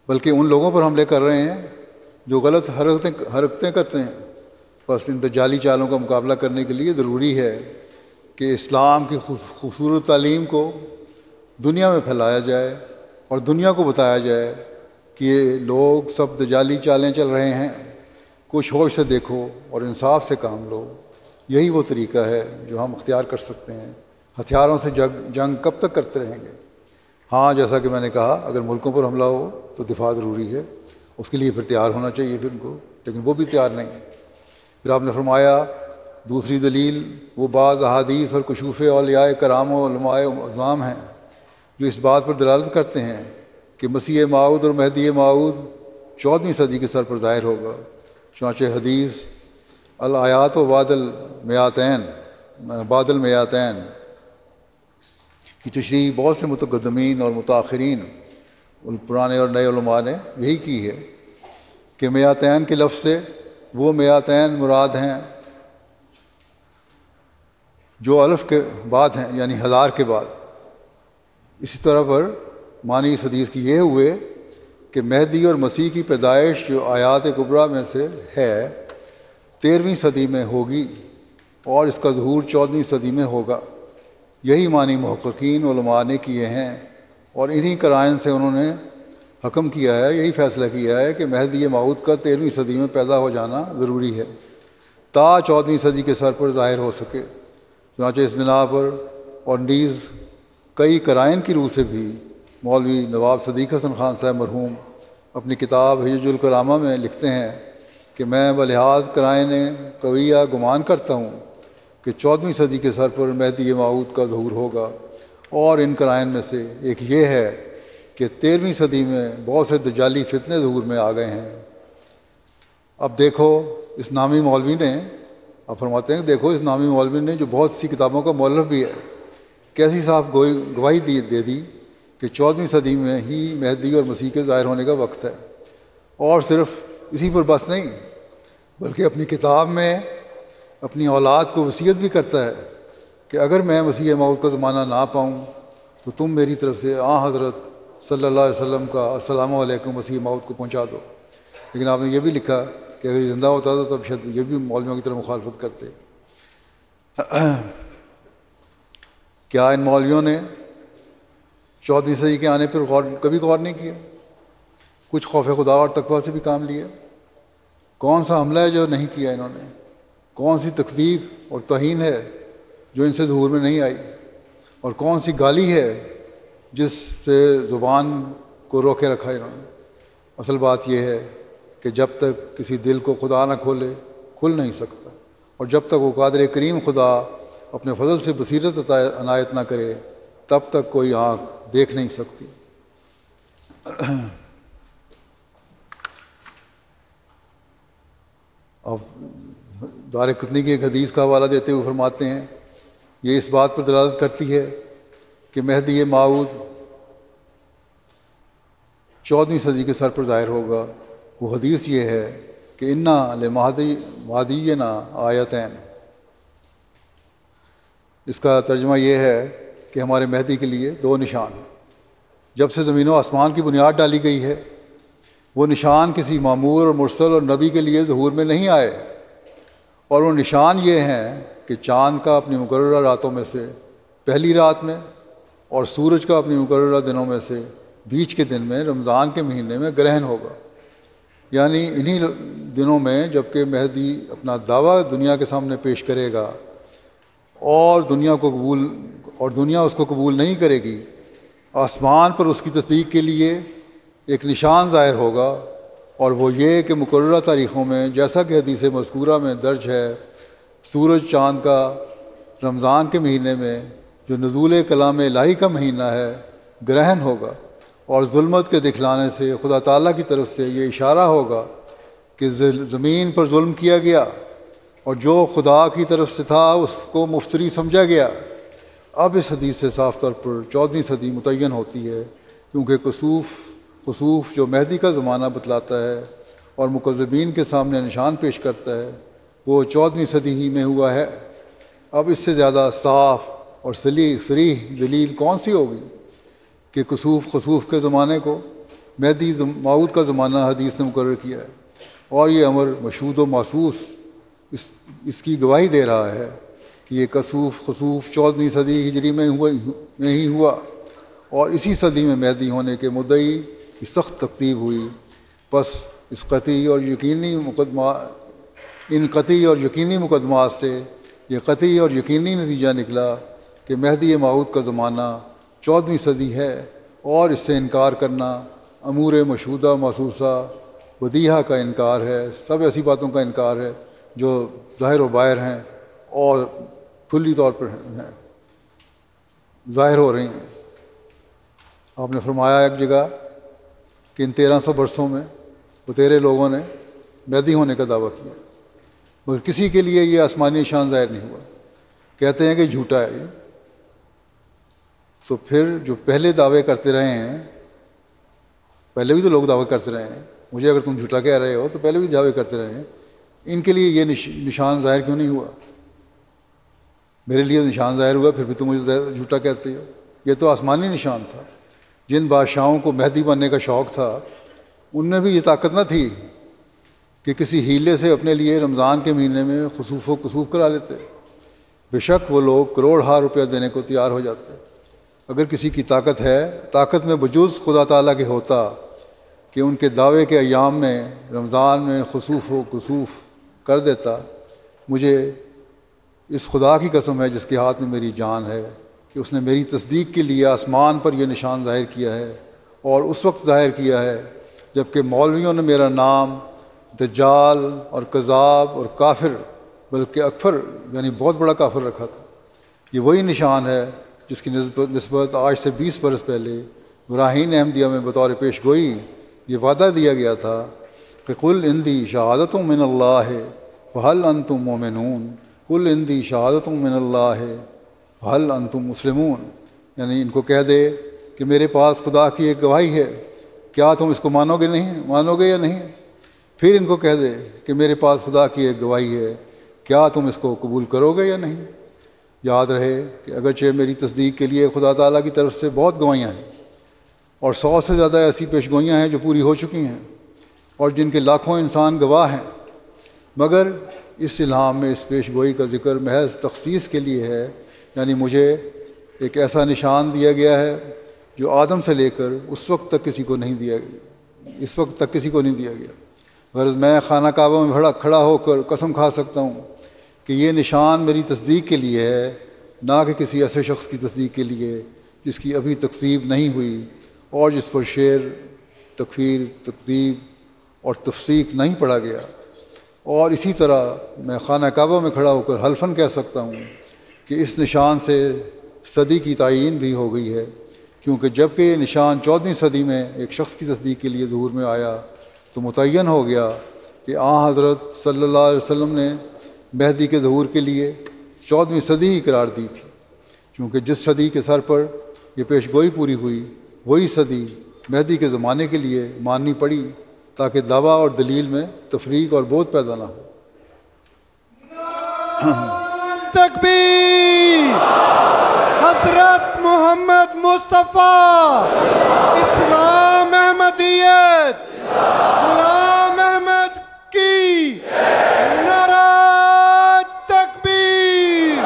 بلکہ ان لوگوں پر حملے کر رہے ہیں جو غلط حرکتیں کرتے ہیں. بس ان دجالی چالوں کا مقابلہ کرنے کے لیے ضروری ہے کہ اسلام کی خوبصورت تعلیم کو دنیا میں پھیلایا جائے اور دنیا کو بتایا جائے کہ یہ لوگ سب دجالی چالیں چل رہے ہیں، کچھ ہوش سے دیکھو اور انصاف سے کام لو. یہی وہ طریقہ ہے جو ہم اختیار کر سکتے ہیں ہتھیاروں سے جنگ کب تک کرتے رہیں گے؟ ہاں جیسا کہ میں نے کہا اگر ملکوں پر حملہ ہو تو دفاع ضروری ہے، اس کے لیے پھر تیار ہونا چاہیے پھر ان کو، لیکن وہ بھی تیار نہیں۔ پھر آپ نے فرمایا دوسری دلیل وہ بعض احادیث اور کشوف اولیاء کرام و علماء اعظام ہیں جو اس بات پر دلالت کرتے ہیں کہ مسیح موعود اور مہدی موعود 14ویں صدی کے سر پر ظاہر ہوگا۔ چنانچہ حدیث الآیات و بعد المیاتین کی تشریح بہت سے متقدمین اور متاخرین پرانے اور نئے علماء نے یہی کی ہے کہ میاتین کے لفظ سے وہ میاتین مراد ہیں جو الف کے بعد ہیں، یعنی 1000 کے بعد۔ اسی طرح پر معنی اس حدیث کی یہ ہوئے کہ مہدی اور مسیح کی پیدائش جو آیات کبریٰ میں سے ہے 13ویں صدی میں ہوگی اور اس کا ظہور 14ویں صدی میں ہوگا۔ یہی معنی محققین علماء نے کیے ہیں اور انہی قرائن سے انہوں نے حکم کیا ہے، یہی فیصلہ کیا ہے کہ مہدی موعود کا 13ویں صدی میں پیدا ہو جانا ضروری ہے تا 14ویں صدی کے سر پر ظاہر ہو سکے۔ چنانچہ اس بنا پر اور نیز کئی قرائن کی روح سے بھی مولوی نواب صدیق حسن خان صاحب مرحوم اپنی کتاب حجج الکرامہ میں لکھتے ہیں کہ میں بلحاظ قرائن قویہ گمان کرتا ہوں کہ 14ویں صدی کے سر پر مہدی موعود کا ظہور ہوگا، اور ان قرائن میں سے ایک یہ ہے کہ 13ویں صدی میں بہت سے دجالی فتنے ظہور میں آ گئے ہیں۔ اب دیکھو اس نامی مولوی نے، آپ فرماتے ہیں کہ دیکھو اس نامی مولوی نے جو بہت سی کتابوں کا مؤلف بھی ہے، کیسی صاف گواہی دے دی کہ 14ویں صدی میں ہی مہدی اور مسیح کے ظاہر ہونے کا وقت ہے، اور صرف اسی پر بس نہیں بلکہ اپنی کتاب میں اپنی اولاد کو وصیت بھی کرتا ہے کہ اگر میں مسیح موعود کا زمانہ نہ پاؤں تو تم میری طرف سے حضرت صلی اللہ علیہ وسلم کا السلام علیکم مسیح موعود کو پہنچا دو۔ لیکن آپ نے یہ بھی لکھا کہ اگر یہ زندہ ہوتا تھا تب شاید یہ بھی مولویوں کی طرح مخالفت کرتے۔ کیا ان مولویوں نے 14ویں صدی کے آنے پر کبھی غور نہیں کیا؟ کچھ خوف خدا اور تقویٰ سے بھی کام لیا؟ کون سا حملہ ہے جو نہیں کیا انہوں نے؟ کون سی تکذیب اور توہین ہے جو ان سے ظہور میں نہیں آئی؟ اور کون سی گالی ہے جس سے زبان کو روکے رکھا انہوں نے؟ اصل بات یہ ہے کہ جب تک کسی دل کو خدا نہ کھولے کھل نہیں سکتا، اور جب تک وہ قادر کریم خدا اپنے فضل سے بصیرت عنایت نہ کرے تب تک کوئی آنکھ دیکھ نہیں سکتی۔ اب دار قطنی کی ایک حدیث کا حوالہ دیتے ہوئے فرماتے ہیں یہ اس بات پر دلالت کرتی ہے کہ مہدی موعود 14ویں صدی کے سر پر ظاہر ہوگا۔ وہ حدیث یہ ہے کہ انا لمہدینا آیتین، اس کا ترجمہ یہ ہے کہ ہمارے مہدی کے لیے 2 نشان ہیں۔ جب سے زمین و آسمان کی بنیاد ڈالی گئی ہے وہ نشان کسی معمور اور مرسل اور نبی کے لیے ظہور میں نہیں آئے، اور وہ نشان یہ ہیں کہ چاند کا اپنی مقررہ راتوں میں سے پہلی رات میں اور سورج کا اپنی مقررہ دنوں میں سے بیچ کے دن میں رمضان کے مہینے میں گرہن ہوگا، یعنی انہی دنوں میں جب کہ مہدی اپنا دعویٰ دنیا کے سامنے پیش کرے گا اور دنیا اس کو قبول نہیں کرے گی، آسمان پر اس کی تصدیق کے لیے ایک نشان ظاہر ہوگا، اور وہ یہ کہ مقررہ تاریخوں میں جیسا کہ حدیث مذکورہ میں درج ہے سورج چاند کا رمضان کے مہینے میں جو نزول کلام الہی کا مہینہ ہے گرہن ہوگا، اور ظلمت کے دکھلانے سے خدا تعالیٰ کی طرف سے یہ اشارہ ہوگا کہ زمین پر ظلم کیا گیا اور جو خدا کی طرف سے تھا اس کو مفتری سمجھا گیا۔ اب اس حدیث سے صاف طور پر 14ویں صدی متعین ہوتی ہے، کیونکہ خسوف جو مہدی کا زمانہ بتلاتا ہے اور مکذبین کے سامنے نشان پیش کرتا ہے وہ 14ویں صدی ہی میں ہوا ہے۔ اب اس سے زیادہ صاف اور صریح دلیل کون سی ہوگی کہ خسوف کے زمانے کو مہدی موعود کا زمانہ حدیث نے مقرر کیا ہے، اور یہ امر مشہود و محسوس اس کی گواہی دے رہا ہے کہ یہ خسوف 14ویں صدی ہجری میں ہی ہوا، اور اسی صدی میں مہدی ہونے کے مدعی کی سخت تکذیب ہوئی۔ پس ان قطعی اور یقینی مقدمات سے یہ قطعی اور یقینی نتیجہ نکلا کہ کہ مہدی موعود کا زمانہ 14ویں صدی ہے اور اس سے انکار کرنا امور مشہودہ محسوسہ بدیہہ کا انکار ہے، سب ایسی باتوں کا انکار ہے جو ظاہر و باہر ہیں اور کھلی طور پر ہیں، ظاہر ہو رہی ہیں۔ آپ نے فرمایا ایک جگہ کہ ان 1300 برسوں میں بتیرے لوگوں نے مہدی ہونے کا دعویٰ کیا، مگر کسی کے لیے یہ آسمانی نشان ظاہر نہیں ہوا، کہتے ہیں کہ جھوٹا ہے یہ۔ تو پھر جو پہلے دعوے کرتے رہے ہیں، پہلے بھی تو لوگ دعوے کرتے رہے ہیں، مجھے اگر تم جھوٹا کہہ رہے ہو تو پہلے بھی دعوے کرتے رہے ہیں، ان کے لیے یہ نشان ظاہر کیوں نہیں ہوا؟ میرے لیے نشان ظاہر ہوا، پھر بھی تم مجھے جھوٹا کہتے ہو۔ یہ تو آسمانی نشان تھا۔ جن بادشاہوں کو مہدی بننے کا شوق تھا ان میں بھی یہ طاقت نہ تھی کہ کسی ہیلے سے اپنے لیے رمضان کے مہینے میں خسوف و کسوف کرا لیتے۔ بے شک وہ لوگ کروڑ ہار روپیہ دینے کو تیار ہو جاتے۔ اگر کسی کی طاقت ہے، طاقت میں بجز خدا تعالیٰ کے ہوتا کہ ان کے دعوے کے ایام میں رمضان میں خسوف و کسوف کر دیتا۔ مجھے اس خدا کی قسم ہے جس کے ہاتھ میں میری جان ہے کہ اس نے میری تصدیق کے لیے آسمان پر یہ نشان ظاہر کیا ہے، اور اس وقت ظاہر کیا ہے جب کہ مولویوں نے میرا نام دجال اور کذاب اور کافر، بلکہ اکفر یعنی بہت بڑا کافر رکھا تھا۔ یہ وہی نشان ہے جس کی نسبت آج سے 20 برس پہلے براہین احمدیہ میں بطور پیش گوئی یہ وعدہ دیا گیا تھا کہ قل عندی شہادتم من اللہ فہل انتم مومنون، قل عندی شہادتم من اللہ فہل انتم مسلمون، یعنی ان کو کہہ دے کہ میرے پاس خدا کی ایک گواہی ہے، کیا تم اس کو مانو گے یا نہیں؟ پھر ان کو کہہ دے کہ میرے پاس خدا کی ایک گواہی ہے، کیا تم اس کو قبول کرو گے یا نہیں؟ یاد رہے کہ اگرچہ میری تصدیق کے لیے خدا تعالیٰ کی طرف سے بہت گواہیاں ہیں، اور 100 سے زیادہ ایسی پیش گوئیاں ہیں جو پوری ہو چکی ہیں اور جن کے لاکھوں انسان گواہ ہیں، مگر اس الہام میں اس پیش گوئی کا ذکر محض تخصیص کے لیے ہے، یعنی مجھے ایک ایسا نشان دیا گیا ہے جو آدم سے لے کر اس وقت تک کسی کو نہیں دیا گیا۔ غرض میں خانہ کعبہ میں کھڑا ہو کر قسم کھا سکتا ہوں کہ یہ نشان میری تصدیق کے لیے ہے، نہ کہ کسی ایسے شخص کی تصدیق کے لیے جس کی ابھی تکذیب نہیں ہوئی اور جس پر شعر، تکفیر، تکذیب اور تفسیق نہیں پڑھا گیا۔ اور اسی طرح میں خانہ کعبہ میں کھڑا ہو کر حلفاً کہہ سکتا ہوں کہ اس نشان سے صدی کی تعیین بھی ہو گئی ہے، کیونکہ جب کہ یہ نشان 14ویں صدی میں ایک شخص کی تصدیق کے لیے ظہور میں آیا تو متعین ہو گیا کہ حضرت صلی اللہ علیہ وسلم نے مہدی کے ظہور کے لیے 14ویں صدی ہی قرار دی تھی، کیونکہ جس صدی کے سر پر یہ پیش گوئی پوری ہوئی وہی صدی مہدی کے زمانے کے لیے ماننی پڑی تاکہ دعویٰ اور دلیل میں تفریق اور بہت پیدا نہ ہو۔ تکبیر! حضرت محمد مصطفیٰ، اسلام احمدیت، غلام احمد کی نعرہ تکبیر!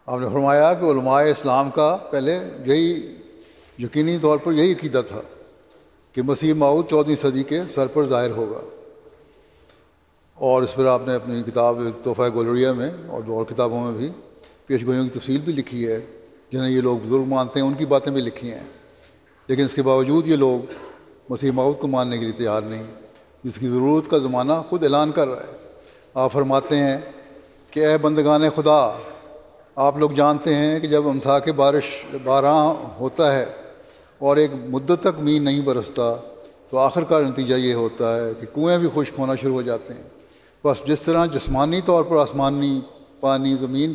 آپ نے فرمایا کہ علماء اسلام کا پہلے یہی یقینی طور پر یہی عقیدہ تھا کہ مسیح موعود 14ویں صدی کے سر پر ظاہر ہوگا، اور اس پر آپ نے اپنی کتاب تحفہ گولریہ میں اور کتابوں میں بھی پیش گوئیوں کی تفصیل بھی لکھی ہے، جنہیں یہ لوگ بزرگ مانتے ہیں ان کی باتیں بھی لکھی ہیں، لیکن اس کے باوجود یہ لوگ مسیح موعود کو ماننے کے لیے تیار نہیں، جس کی ضرورت کا زمانہ خود اعلان کر رہا ہے۔ آپ فرماتے ہیں کہ اے بندگان خدا، آپ لوگ جانتے ہیں کہ جب امساک باران ہوتا ہے اور ایک مدت تک مینہ نہیں برستا تو آخر کا نتیجہ یہ ہوتا ہے کہ کنویں بھی خشک ہونا شروع ہو جاتے ہیں۔ بس جس طرح جسمانی طور پر آسمانی پانی زمین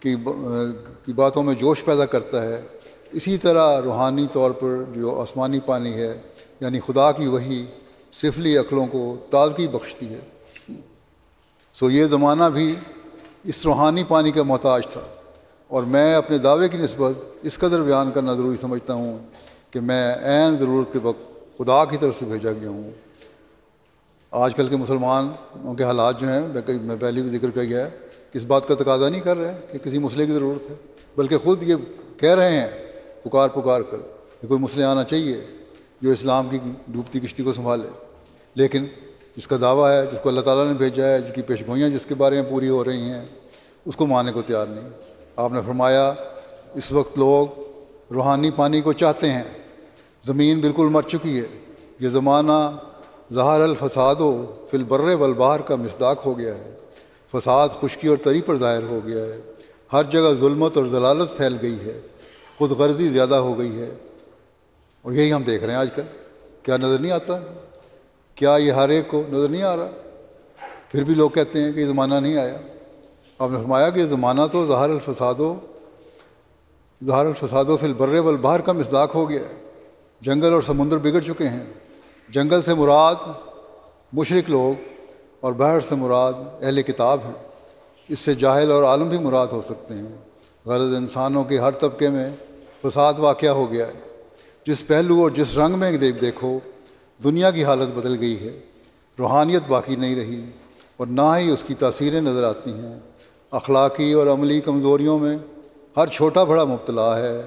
کی باتوں میں جوش پیدا کرتا ہے، اسی طرح روحانی طور پر جو آسمانی پانی ہے یعنی خدا کی وحی سفلی عقلوں کو تازگی بخشتی ہے۔ سو یہ زمانہ بھی اس روحانی پانی کا محتاج تھا، اور میں اپنے دعوے کی نسبت اس قدر بیان کرنا ضروری سمجھتا ہوں کہ میں عین ضرورت کے وقت خدا کی طرف سے بھیجا گیا ہوں۔ آج کل کے مسلمانوں کے حالات جو ہیں میں پہلے بھی ذکر کیا ہے کہ اس بات کا تقاضا نہیں کر رہے کہ کسی مسئلے کی ضرورت ہے، بلکہ خود یہ کہہ رہے ہیں پکار کر کہ کوئی مسئلہ آنا چاہیے جو اسلام کی ڈوبتی کشتی کو سنبھالے۔ لیکن جس کا دعویٰ ہے، جس کو اللہ تعالیٰ نے بھیجا ہے، جس کی پیش گوئیاں جس کے بارے میں پوری ہو رہی ہیں، اس کو ماننے کو تیار نہیں۔ آپ نے فرمایا اس وقت لوگ روحانی پانی کو چاہتے ہیں، زمین بالکل مر چکی ہے، یہ زمانہ ظہر الفساد فی البر والبحر کا مصداق ہو گیا ہے، فساد خشکی اور تری پر ظاہر ہو گیا ہے، ہر جگہ ظلمت اور ضلالت پھیل گئی ہے، خود غرضی زیادہ ہو گئی ہے، اور یہی ہم دیکھ رہے ہیں آج کل۔ کیا نظر نہیں آتا؟ کیا یہ ہر ایک کو نظر نہیں آ رہا؟ پھر بھی لوگ کہتے ہیں کہ یہ زمانہ نہیں آیا۔ آپ نے فرمایا کہ یہ زمانہ تو ظہر الفساد فی البر والبحر کا مصداق ہو گیا ہے، جنگل اور سمندر بگڑ چکے ہیں۔ جنگل سے مراد مشرک لوگ اور بحر سے مراد اہل کتاب ہیں، اس سے جاہل اور عالم بھی مراد ہو سکتے ہیں۔ غرض انسانوں کے ہر طبقے میں فساد واقع ہو گیا ہے، جس پہلو اور جس رنگ میں دیکھو دنیا کی حالت بدل گئی ہے، روحانیت باقی نہیں رہی اور نہ ہی اس کی تاثیریں نظر آتی ہیں۔ اخلاقی اور عملی کمزوریوں میں ہر چھوٹا بڑا مبتلا ہے،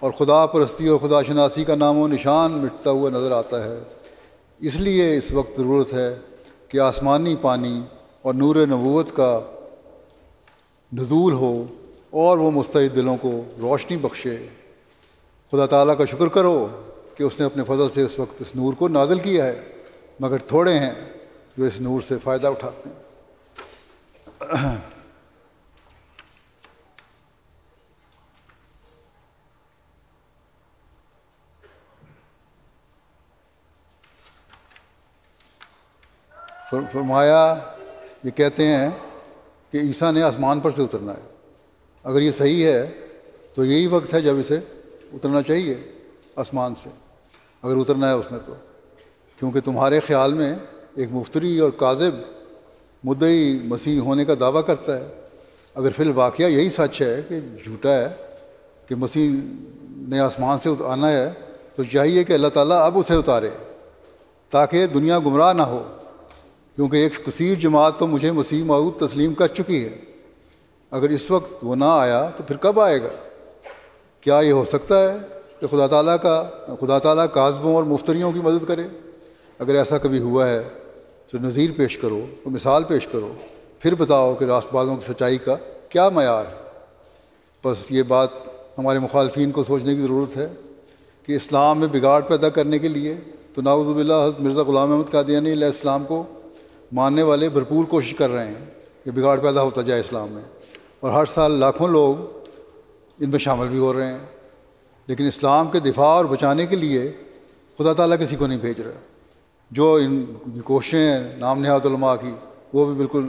اور خدا پرستی اور خدا شناسی کا نام و نشان مٹتا ہوا نظر آتا ہے۔ اس لیے اس وقت ضرورت ہے کہ آسمانی پانی اور نور نبوت کا نزول ہو اور وہ مستعد دلوں کو روشنی بخشے۔ خدا تعالیٰ کا شکر کرو کہ اس نے اپنے فضل سے اس وقت اس نور کو نازل کیا ہے، مگر تھوڑے ہیں جو اس نور سے فائدہ اٹھاتے ہیں۔ فرمایا یہ کہتے ہیں کہ عیسیٰ نے آسمان پر سے اترنا ہے۔ اگر یہ صحیح ہے تو یہی وقت ہے جب اسے اترنا چاہیے آسمان سے، اگر اترنا ہے اس نے تو، کیونکہ تمہارے خیال میں ایک مفتری اور کاذب مدعی مسیح ہونے کا دعویٰ کرتا ہے۔ اگر فی الواقعہ یہی سچ ہے کہ جھوٹا ہے کہ مسیح نے آسمان سے آنا ہے، تو چاہیے کہ اللہ تعالیٰ اب اسے اتارے تاکہ دنیا گمراہ نہ ہو، کیونکہ ایک کثیر جماعت تو مجھے مسیح موعود تسلیم کر چکی ہے۔ اگر اس وقت وہ نہ آیا تو پھر کب آئے گا؟ کیا یہ ہو سکتا ہے کہ خدا تعالیٰ کاذبوں اور مفتریوں کی مدد کرے؟ اگر ایسا کبھی ہوا ہے تو نظیر پیش کرو، تو مثال پیش کرو، پھر بتاؤ کہ راست بازوں کی سچائی کا کیا معیار ہے۔ بس یہ بات ہمارے مخالفین کو سوچنے کی ضرورت ہے کہ اسلام میں بگاڑ پیدا کرنے کے لیے تو نعوذ باللہ حضرت مرزا غلام احمد قادیانی علیہ السلام کو ماننے والے بھرپور کوشش کر رہے ہیں کہ بگاڑ پیدا ہوتا جائے اسلام میں، اور ہر سال لاکھوں لوگ ان میں شامل بھی ہو رہے ہیں، لیکن اسلام کے دفاع اور بچانے کے لیے خدا تعالیٰ کسی کو نہیں بھیج رہا۔ جو ان کی کوششیں ہیں نام نہاد علماء کی، وہ بھی بالکل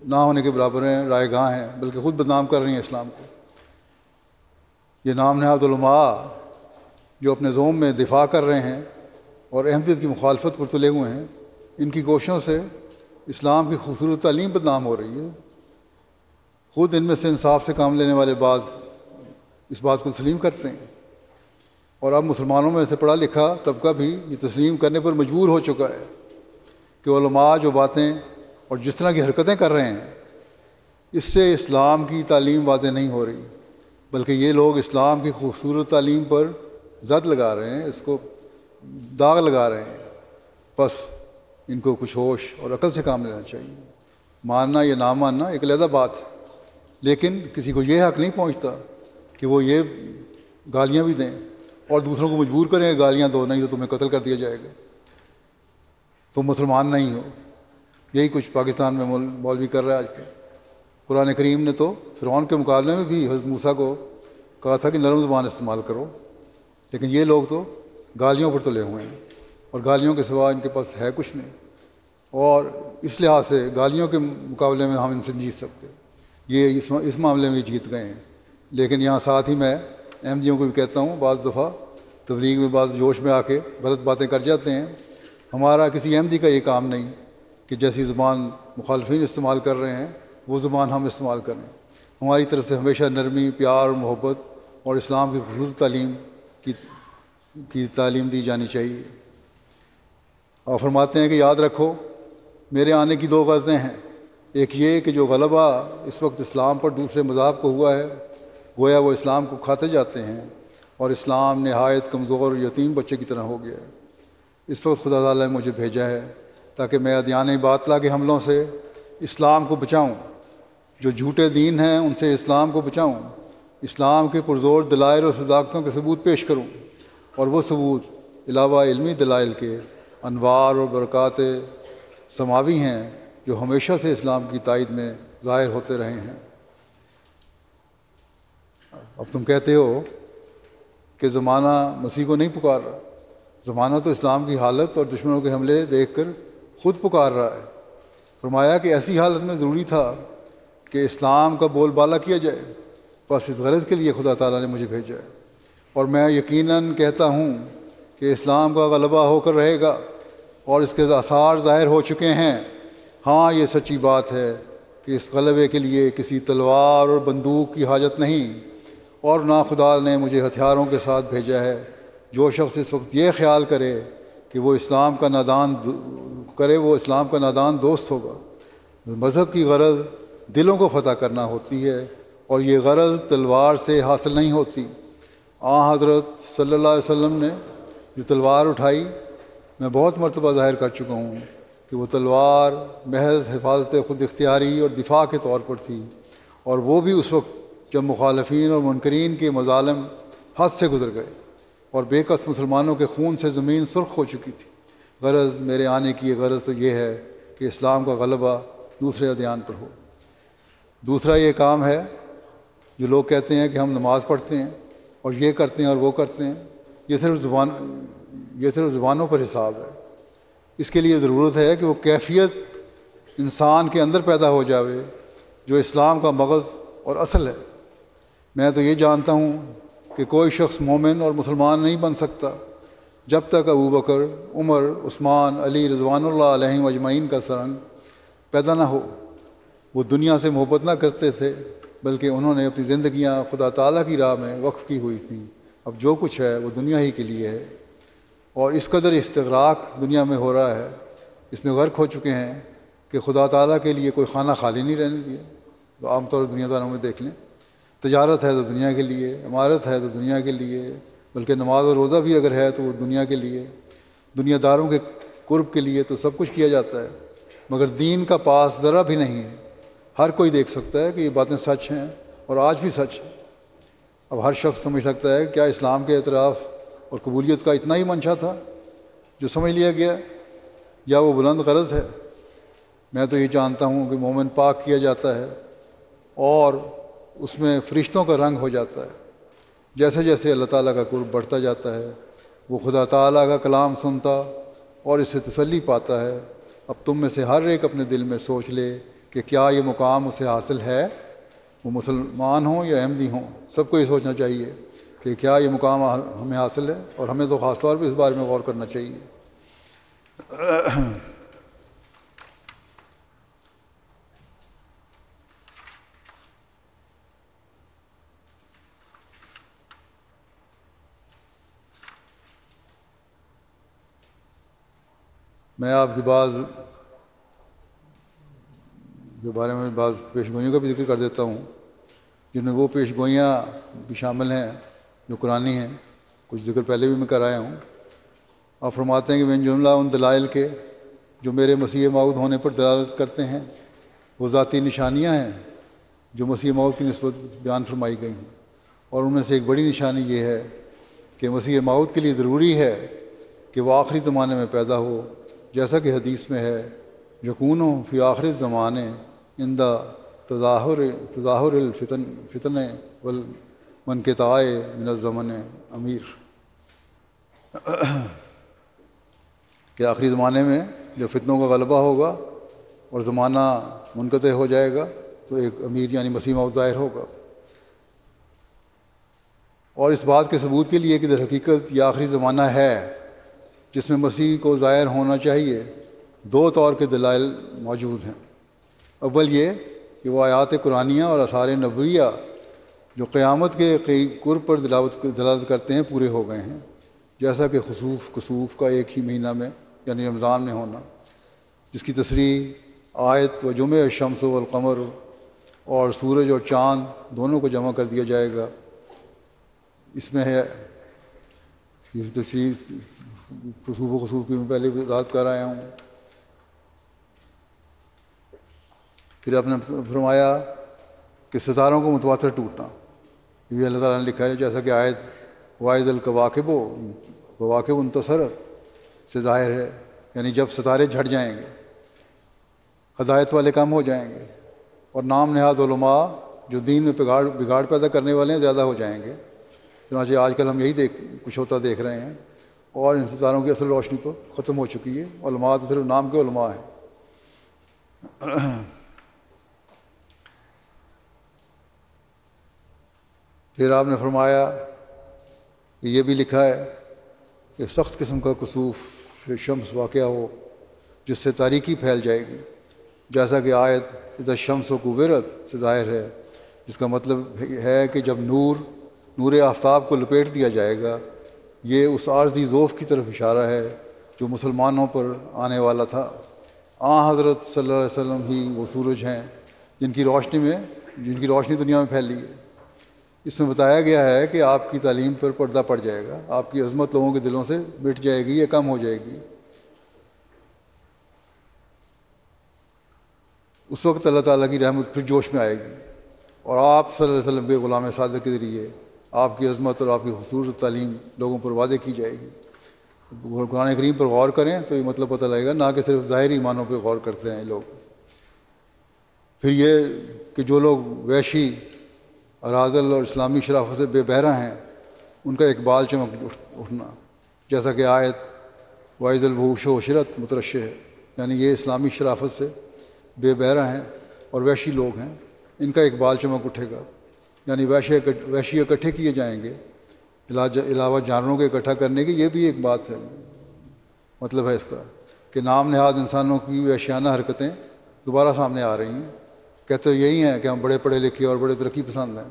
نہ ہونے کے برابر ہیں، رائے گاہ ہیں، بلکہ خود بدنام کر رہی ہیں اسلام کو۔ یہ نام نہاد علماء جو اپنے زوم میں دفاع کر رہے ہیں اور احمدیت کی مخالفت پر تلے ہوئے ہیں، ان کی کوششوں سے اسلام کی خوبصورت تعلیم بدنام ہو رہی ہے۔ خود ان میں سے انصاف سے کام لینے والے بعض اس بات کو تسلیم کرتے ہیں، اور اب مسلمانوں میں سے پڑھا لکھا طبقہ بھی یہ تسلیم کرنے پر مجبور ہو چکا ہے کہ علماء جو باتیں اور جس طرح کی حرکتیں کر رہے ہیں، اس سے اسلام کی تعلیم واضح نہیں ہو رہی، بلکہ یہ لوگ اسلام کی خوبصورت تعلیم پر زد لگا رہے ہیں، اس کو داغ لگا رہے ہیں۔ بس ان کو کچھ ہوش اور عقل سے کام لینا چاہیے۔ ماننا یا نہ ماننا ایک علیحدہ بات ہے، لیکن کسی کو یہ حق نہیں پہنچتا کہ وہ یہ گالیاں بھی دیں اور دوسروں کو مجبور کریں گالیاں دو، نہیں تو تمہیں قتل کر دیا جائے گا، تم مسلمان نہیں ہو۔ یہی کچھ پاکستان میں مولوی کر رہا ہے آج کل۔ قرآن کریم نے تو فرعون کے مقابلے میں بھی حضرت موسیٰ کو کہا تھا کہ نرم زبان استعمال کرو، لیکن یہ لوگ تو گالیوں پر تلے ہوئے ہیں، اور گالیوں کے سوا ان کے پاس ہے کچھ نہیں، اور اس لحاظ سے گالیوں کے مقابلے میں ہم ان سے جیت سکتے، یہ اس معاملے میں جیت گئے ہیں۔ لیکن یہاں ساتھ ہی میں احمدیوں کو بھی کہتا ہوں، بعض دفعہ تبلیغ میں بعض جوش میں آ کے غلط باتیں کر جاتے ہیں۔ ہمارا کسی احمدی کا یہ کام نہیں کہ جیسی زبان مخالفین استعمال کر رہے ہیں وہ زبان ہم استعمال کریں۔ ہماری طرف سے ہمیشہ نرمی، پیار اور محبت اور اسلام کی خصوصی تعلیم کی تعلیم دی جانی چاہیے۔ اور فرماتے ہیں کہ یاد رکھو میرے آنے کی دو غرضیں ہیں، ایک یہ کہ جو غلبہ اس وقت اسلام پر دوسرے مذاہب کو ہوا ہے، گویا وہ اسلام کو کھاتے جاتے ہیں، اور اسلام نہایت کمزور یتیم بچے کی طرح ہو گیا ہے۔ اس وقت خدا تعالیٰ نے مجھے بھیجا ہے تاکہ میں ادیان باطلہ کے حملوں سے اسلام کو بچاؤں، جو جھوٹے دین ہیں ان سے اسلام کو بچاؤں، اسلام کے پرزور دلائل اور صداقتوں کے ثبوت پیش کروں، اور وہ ثبوت علاوہ علمی دلائل کے انوار اور برکات سماوی ہیں جو ہمیشہ سے اسلام کی تائید میں ظاہر ہوتے رہے ہیں۔ اب تم کہتے ہو کہ زمانہ مسیح کو نہیں پکار رہا، زمانہ تو اسلام کی حالت اور دشمنوں کے حملے دیکھ کر خود پکار رہا ہے۔ فرمایا کہ ایسی حالت میں ضروری تھا کہ اسلام کا بول بالا کیا جائے، بس اس غرض کے لیے خدا تعالیٰ نے مجھے بھیجا ہے، اور میں یقیناً کہتا ہوں کہ اسلام کا غلبہ ہو کر رہے گا اور اس کے آثار ظاہر ہو چکے ہیں۔ ہاں، یہ سچی بات ہے کہ اس غلبے کے لیے کسی تلوار اور بندوق کی حاجت نہیں، اور نہ خدا نے مجھے ہتھیاروں کے ساتھ بھیجا ہے۔ جو شخص اس وقت یہ خیال کرے کہ وہ اسلام کا نادان دوست ہوگا۔ مذہب کی غرض دلوں کو فتح کرنا ہوتی ہے، اور یہ غرض تلوار سے حاصل نہیں ہوتی۔ حضرت صلی اللہ علیہ وسلم نے جو تلوار اٹھائی، میں بہت مرتبہ ظاہر کر چکا ہوں کہ وہ تلوار محض حفاظت خود اختیاری اور دفاع کے طور پر تھی، اور وہ بھی اس وقت جب مخالفین اور منکرین کے مظالم حد سے گزر گئے اور بے کس مسلمانوں کے خون سے زمین سرخ ہو چکی تھی۔ غرض میرے آنے کی غرض تو یہ ہے کہ اسلام کا غلبہ دوسرے ادیان پر ہو۔ دوسرا یہ کام ہے جو لوگ کہتے ہیں کہ ہم نماز پڑھتے ہیں اور یہ کرتے ہیں اور وہ کرتے ہیں، یہ صرف زبانوں پر حساب ہے۔ اس کے لیے ضرورت ہے کہ وہ کیفیت انسان کے اندر پیدا ہو جاوے جو اسلام کا مغز اور اصل ہے۔ میں تو یہ جانتا ہوں کہ کوئی شخص مومن اور مسلمان نہیں بن سکتا جب تک ابوبکر، عمر، عثمان، علی رضوان اللہ علیہم اجمعین کا سرنگ پیدا نہ ہو۔ وہ دنیا سے محبت نہ کرتے تھے، بلکہ انہوں نے اپنی زندگیاں خدا تعالیٰ کی راہ میں وقف کی ہوئی تھیں۔ اب جو کچھ ہے وہ دنیا ہی کے لیے ہے، اور اس قدر استغراق دنیا میں ہو رہا ہے، اس میں غرق ہو چکے ہیں کہ خدا تعالیٰ کے لیے کوئی خانہ خالی نہیں رہنے دیا۔ تو عام طور دنیا داروں میں دیکھ لیں، تجارت ہے تو دنیا کے لیے، عمارت ہے تو دنیا کے لیے، بلکہ نماز اور روزہ بھی اگر ہے تو وہ دنیا کے لیے، دنیا داروں کے قرب کے لیے تو سب کچھ کیا جاتا ہے، مگر دین کا پاس ذرا بھی نہیں ہے۔ ہر کوئی دیکھ سکتا ہے کہ یہ باتیں سچ ہیں، اور آج بھی سچ ہے۔ اب ہر شخص سمجھ سکتا ہے کیا اسلام کے اعتراف اور قبولیت کا اتنا ہی منشا تھا جو سمجھ لیا گیا، یا وہ بلند غرض ہے؟ میں تو یہ جانتا ہوں کہ مومن پاک کیا جاتا ہے اور اس میں فرشتوں کا رنگ ہو جاتا ہے۔ جیسے جیسے اللہ تعالیٰ کا قرب بڑھتا جاتا ہے، وہ خدا تعالیٰ کا کلام سنتا اور اس سے تسلی پاتا ہے۔ اب تم میں سے ہر ایک اپنے دل میں سوچ لے کہ کیا یہ مقام اسے حاصل ہے، وہ مسلمان ہوں یا احمدی ہوں۔ سب کو یہ سوچنا چاہیے کہ کیا یہ مقام ہمیں حاصل ہے، اور ہمیں تو خاص طور پہ اس بارے میں غور کرنا چاہیے۔ میں آپ کے بارے میں بعض پیشگوئیوں کا بھی ذکر کر دیتا ہوں، جن میں وہ پیشگوئیاں بھی شامل ہیں جو قرآنی ہیں۔ کچھ ذکر پہلے بھی میں کر آیا ہوں۔ آپ فرماتے ہیں کہ من جملہ ان دلائل کے جو میرے مسیح موعود ہونے پر دلالت کرتے ہیں، وہ ذاتی نشانیاں ہیں جو مسیح موعود کی نسبت بیان فرمائی گئی ہیں، اور ان میں سے ایک بڑی نشانی یہ ہے کہ مسیح موعود کے لیے ضروری ہے کہ وہ آخری زمانے میں پیدا ہو، جیسا کہ حدیث میں ہے یکون فی آخر الزمانے عند تظاہر الفتن والانقطاع من الزمن امیر، کہ آخری زمانے میں جب فتنوں کا غلبہ ہوگا اور زمانہ منقطع ہو جائے گا تو ایک امیر یعنی مسیح موعود ظاہر ہوگا۔ اور اس بات کے ثبوت کے لیے کہ در حقیقت یہ آخری زمانہ ہے جس میں مسیح کو ظاہر ہونا چاہیے، دو طور کے دلائل موجود ہیں۔ اول یہ کہ وہ آیات قرآنیہ اور آثار نبویہ جو قیامت کے قرب پر دلالت کرتے ہیں پورے ہو گئے ہیں، جیسا کہ خسوف کسوف کا ایک ہی مہینہ میں یعنی رمضان میں ہونا، جس کی تصریح آیت و جمع الشمس والقمر اور سورج اور چاند دونوں کو جمع کر دیا جائے گا، اس میں ہے۔ یہ تشریح خسوف و خسوف کی میں پہلے بھی وضاحت کر آیا ہوں۔ پھر آپ نے فرمایا کہ ستاروں کو متواتر ٹوٹنا، یہ اللہ تعالیٰ نے لکھا ہے، جیسا کہ آیت واحد الکواکب کواکب انتصرت سے ظاہر ہے، یعنی جب ستارے جھٹ جائیں گے، ہدایت والے کم ہو جائیں گے، اور نام نہاد علماء جو دین میں بگاڑ پیدا کرنے والے ہیں زیادہ ہو جائیں گے۔ چنانچہ آج کل ہم یہی کچھ ہوتا دیکھ رہے ہیں، اور ان ستاروں کی اصل روشنی تو ختم ہو چکی ہے، علماء تو صرف نام کے علماء ہیں۔ پھر آپ نے فرمایا کہ یہ بھی لکھا ہے کہ سخت قسم کا کسوف شمس واقعہ ہو جس سے تاریکی پھیل جائے گی، جیسا کہ آیت اذا الشمس کورت سے ظاہر ہے، جس کا مطلب ہے کہ جب نور آفتاب کو لپیٹ دیا جائے گا۔ یہ اس عارضی ذوف کی طرف اشارہ ہے جو مسلمانوں پر آنے والا تھا۔ حضرت صلی اللہ علیہ وسلم ہی وہ سورج ہیں جن کی روشنی دنیا میں پھیلی ہے۔ اس میں بتایا گیا ہے کہ آپ کی تعلیم پر پردہ پڑ جائے گا، آپ کی عظمت لوگوں کے دلوں سے مٹ جائے گی یا کم ہو جائے گی۔ اس وقت اللہ تعالیٰ کی رحمت پھر جوش میں آئے گی، اور آپ صلی اللہ علیہ وسلم کے غلام صادق کے ذریعے آپ کی عظمت اور آپ کی خصوصی تعلیم لوگوں پر واضح کی جائے گی۔ قرآن کریم پر غور کریں تو یہ مطلب پتہ لگے گا، نہ کہ صرف ظاہری معنوں پہ غور کرتے ہیں لوگ۔ پھر یہ کہ جو لوگ وحشی، اراذل اور اسلامی شرافت سے بے بہرہ ہیں، ان کا اقبال چمک اٹھنا، جیسا کہ آیت واعظ الوحوش و عشرت مترشح ہے، یعنی یہ اسلامی شرافت سے بے بہرہ ہیں اور وحشی لوگ ہیں، ان کا اقبال چمک اٹھے گا، یعنی وحشی اکٹھے کیے جائیں گے علاوہ جانوروں کے اکٹھا کرنے کی۔ یہ بھی ایک بات ہے، مطلب ہے اس کا کہ نام نہاد انسانوں کی وحشیانہ حرکتیں دوبارہ سامنے آ رہی ہیں۔ کہتے یہی ہیں کہ ہم بڑے پڑھے لکھے اور بڑے ترقی پسند ہیں،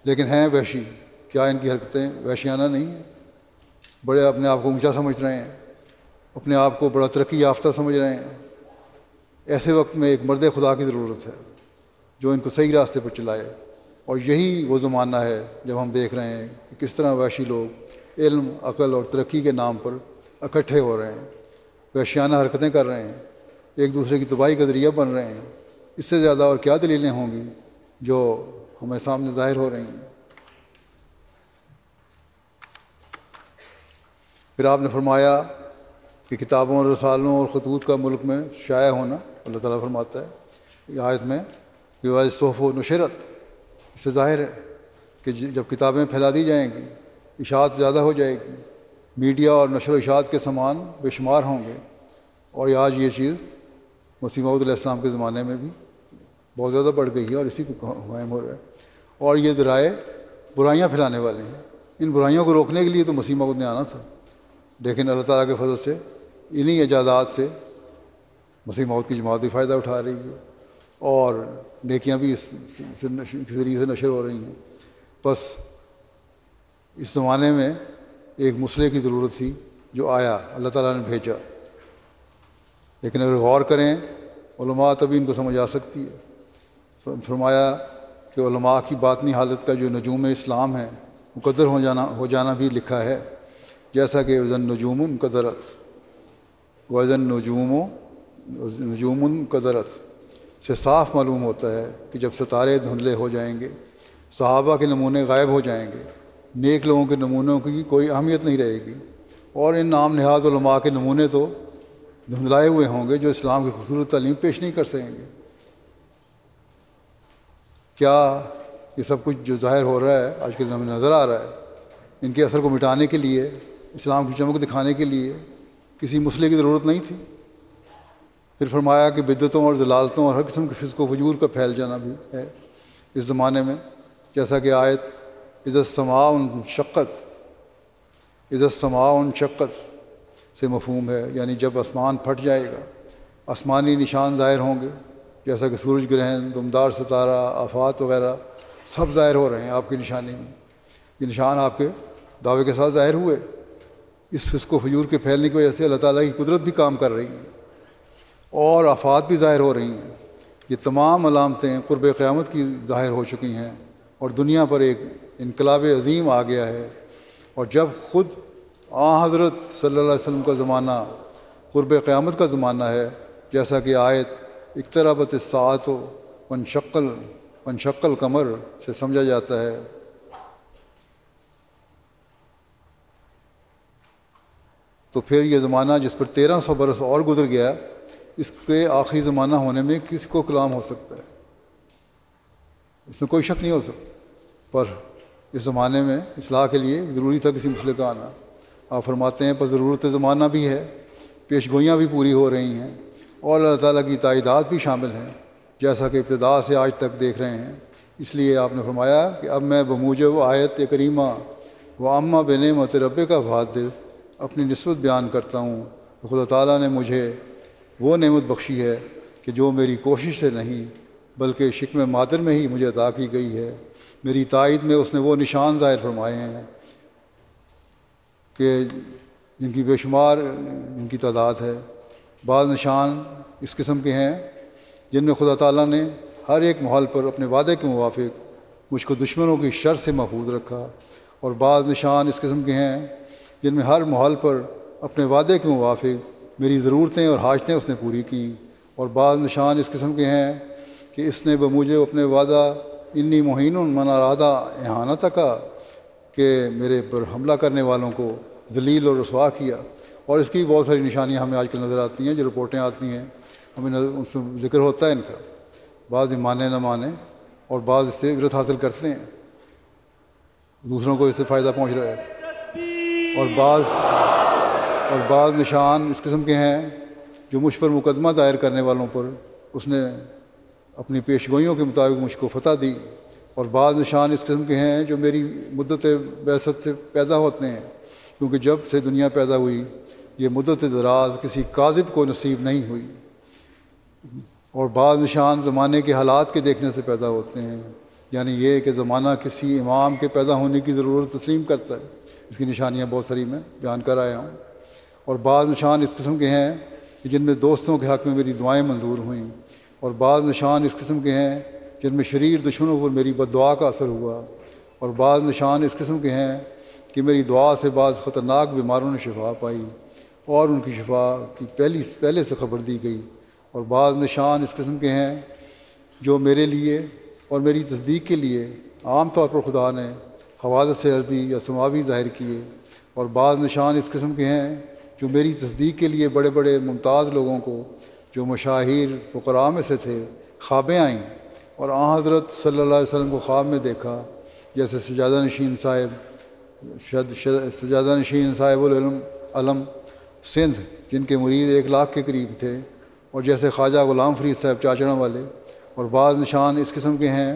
لیکن ہیں وحشی۔ کیا ان کی حرکتیں وحشیانہ نہیں ہیں؟ بڑے اپنے آپ کو اونچا سمجھ رہے ہیں، اپنے آپ کو بڑا ترقی یافتہ سمجھ رہے ہیں۔ ایسے وقت میں ایک مرد خدا کی ضرورت ہے جو ان کو صحیح راستے پر چلائے، اور یہی وہ زمانہ ہے جب ہم دیکھ رہے ہیں کہ کس طرح وحشی لوگ علم، عقل اور ترقی کے نام پر اکٹھے ہو رہے ہیں، وحشیانہ حرکتیں کر رہے ہیں، ایک دوسرے کی تباہی کا ذریعہ بن رہے ہیں۔ اس سے زیادہ اور کیا دلیلیں ہوں گی جو ہمیں سامنے ظاہر ہو رہی ہیں۔ پھر آپ نے فرمایا کہ کتابوں اور رسالوں اور خطوط کا ملک میں شائع ہونا، اللہ تعالیٰ فرماتا ہے یہ آیت میں کہ وہ صحف و نشرت، اس سے ظاہر ہے کہ جب کتابیں پھیلا دی جائیں گی، اشاعت زیادہ ہو جائے گی، میڈیا اور نشر و اشاعت کے سامان بے شمار ہوں گے، اور آج یہ چیز مسیح موعود علیہ السلام کے زمانے میں بھی بہت زیادہ بڑھ گئی ہے اور اسی کو قائم ہو رہا ہے۔ اور یہ ذرائع برائیاں پھیلانے والے ہیں، ان برائیوں کو روکنے کے لیے تو مسیح موعود نے آنا تھا، لیکن اللہ تعالیٰ کے فضل سے انہی ایجادات سے مسیح موعود کی جماعت بھی فائدہ اٹھا رہی ہے، اور نیکیاں بھی اس ذریعے سے نشر ہو رہی ہیں۔ بس اس زمانے میں ایک مسئلے کی ضرورت تھی جو آیا، اللہ تعالیٰ نے بھیجا، لیکن اگر غور کریں علماء تبھی ان کو سمجھ آ سکتی ہے۔ فرمایا کہ علماء کی باطنی حالت کا جو نجوم اسلام ہے مقدر ہو جانا بھی لکھا ہے، جیسا کہ وزن نجوم قدرت، وزن نجوم قدرت سے صاف معلوم ہوتا ہے کہ جب ستارے دھندلے ہو جائیں گے، صحابہ کے نمونے غائب ہو جائیں گے، نیک لوگوں کے نمونوں کی کوئی اہمیت نہیں رہے گی، اور ان نام نہاد علماء کے نمونے تو دھندلائے ہوئے ہوں گے جو اسلام کی خصوصی تعلیم پیش نہیں کر سکیں گے۔ کیا یہ سب کچھ جو ظاہر ہو رہا ہے آج کل ہمیں نظر آ رہا ہے، ان کے اثر کو مٹانے کے لیے، اسلام کی چمک دکھانے کے لیے کسی مسئلے کی ضرورت نہیں تھی؟ پھر فرمایا کہ بدعتوں اور ضلالتوں اور ہر قسم کے فسق و فجور کا پھیل جانا بھی ہے اس زمانے میں، جیسا کہ آیت اذا السماء انشقت سے مفہوم ہے، یعنی جب آسمان پھٹ جائے گا، آسمانی نشان ظاہر ہوں گے، جیسا کہ سورج گرہن، دمدار ستارہ، آفات وغیرہ سب ظاہر ہو رہے ہیں آپ کی نشانی میں۔ یہ نشان آپ کے دعوے کے ساتھ ظاہر ہوئے، اس فسق و فجور کے پھیلنے کی وجہ سے اللہ تعالیٰ کی قدرت بھی کام کر رہی ہے، اور آفات بھی ظاہر ہو رہی ہیں۔ یہ تمام علامتیں قرب قیامت کی ظاہر ہو چکی ہیں، اور دنیا پر ایک انقلاب عظیم آ گیا ہے۔ اور جب خود حضرت صلی اللہ علیہ وسلم کا زمانہ قرب قیامت کا زمانہ ہے، جیسا کہ آیت اقتربت الساعۃ وانشق پنشق القمر سے سمجھا جاتا ہے۔ تو پھر یہ زمانہ جس پر 1300 برس اور گزر گیا، اس کے آخری زمانہ ہونے میں کس کو کلام ہو سکتا ہے؟ اس میں کوئی شک نہیں ہو سکتا۔ پر اس زمانے میں اصلاح کے لیے ضروری تھا کسی مسئلے کا آنا۔ آپ فرماتے ہیں پر ضرورت زمانہ بھی ہے، پیش گوئیاں بھی پوری ہو رہی ہیں، اور اللہ تعالیٰ کی تائیدات بھی شامل ہیں، جیسا کہ ابتدا سے آج تک دیکھ رہے ہیں۔ اس لیے آپ نے فرمایا کہ اب میں بموجب آیت کریمہ و اما بنعمت رب کا فحدث اپنی نسبت بیان کرتا ہوں کہ خدا تعالیٰ نے مجھے وہ نعمت بخشی ہے کہ جو میری کوشش سے نہیں بلکہ شکم مادر میں ہی مجھے عطا کی گئی ہے۔ میری تائید میں اس نے وہ نشان ظاہر فرمائے ہیں کہ جن کی بے شمار ان کی تعداد ہے۔ بعض نشان اس قسم کے ہیں جن میں خدا تعالیٰ نے ہر ایک محل پر اپنے وعدے کے موافق مجھ کو دشمنوں کی شر سے محفوظ رکھا، اور بعض نشان اس قسم کے ہیں جن میں ہر محل پر اپنے وعدے کے موافق میری ضرورتیں اور حاجتیں اس نے پوری کی، اور بعض نشان اس قسم کے ہیں کہ اس نے بموجب اپنے وعدہ انی مہین من ارادہ احانت کا کہ میرے پر حملہ کرنے والوں کو ذلیل اور رسوا کیا۔ اور اس کی بہت ساری نشانیاں ہمیں آج کل نظر آتی ہیں، جو رپورٹیں آتی ہیں ہمیں اس میں ذکر ہوتا ہے ان کا۔ بعض مانے نہ مانے اور بعض اس سے عبرت حاصل کرتے ہیں، دوسروں کو اس سے فائدہ پہنچ رہا ہے، اور بعض نشان اس قسم کے ہیں جو مجھ پر مقدمہ دائر کرنے والوں پر اس نے اپنی پیشگوئیوں کے مطابق مجھ کو فتح دی، اور بعض نشان اس قسم کے ہیں جو میری مدت بعثت سے پیدا ہوتے ہیں، کیونکہ جب سے دنیا پیدا ہوئی یہ مدت دراز کسی کاذب کو نصیب نہیں ہوئی، اور بعض نشان زمانے کے حالات کے دیکھنے سے پیدا ہوتے ہیں، یعنی یہ کہ زمانہ کسی امام کے پیدا ہونے کی ضرورت تسلیم کرتا ہے۔ اس کی نشانیاں بہت ساری میں بیان کر آیا ہوں۔ اور بعض نشان اس قسم کے ہیں کہ جن میں دوستوں کے حق میں میری دعائیں منظور ہوئیں، اور بعض نشان اس قسم کے ہیں جن میں شریر دشمنوں پر میری بد دعا کا اثر ہوا، اور بعض نشان اس قسم کے ہیں کہ میری دعا سے بعض خطرناک بیماروں نے شفا پائی اور ان کی شفا کی پہلے سے خبر دی گئی، اور بعض نشان اس قسم کے ہیں جو میرے لیے اور میری تصدیق کے لیے عام طور پر خدا نے حوادث ارضی یا سماوی ظاہر کیے، اور بعض نشان اس قسم کے ہیں جو میری تصدیق کے لیے بڑے بڑے ممتاز لوگوں کو جو مشاہیر فقراء میں سے تھے خوابیں آئیں، اور آن حضرت صلی اللہ علیہ وسلم کو خواب میں دیکھا، جیسے سجادہ نشین صاحب العلم سندھ جن کے مرید 1 لاکھ کے قریب تھے، اور جیسے خواجہ غلام فرید صاحب چاچڑا والے، اور بعض نشان اس قسم کے ہیں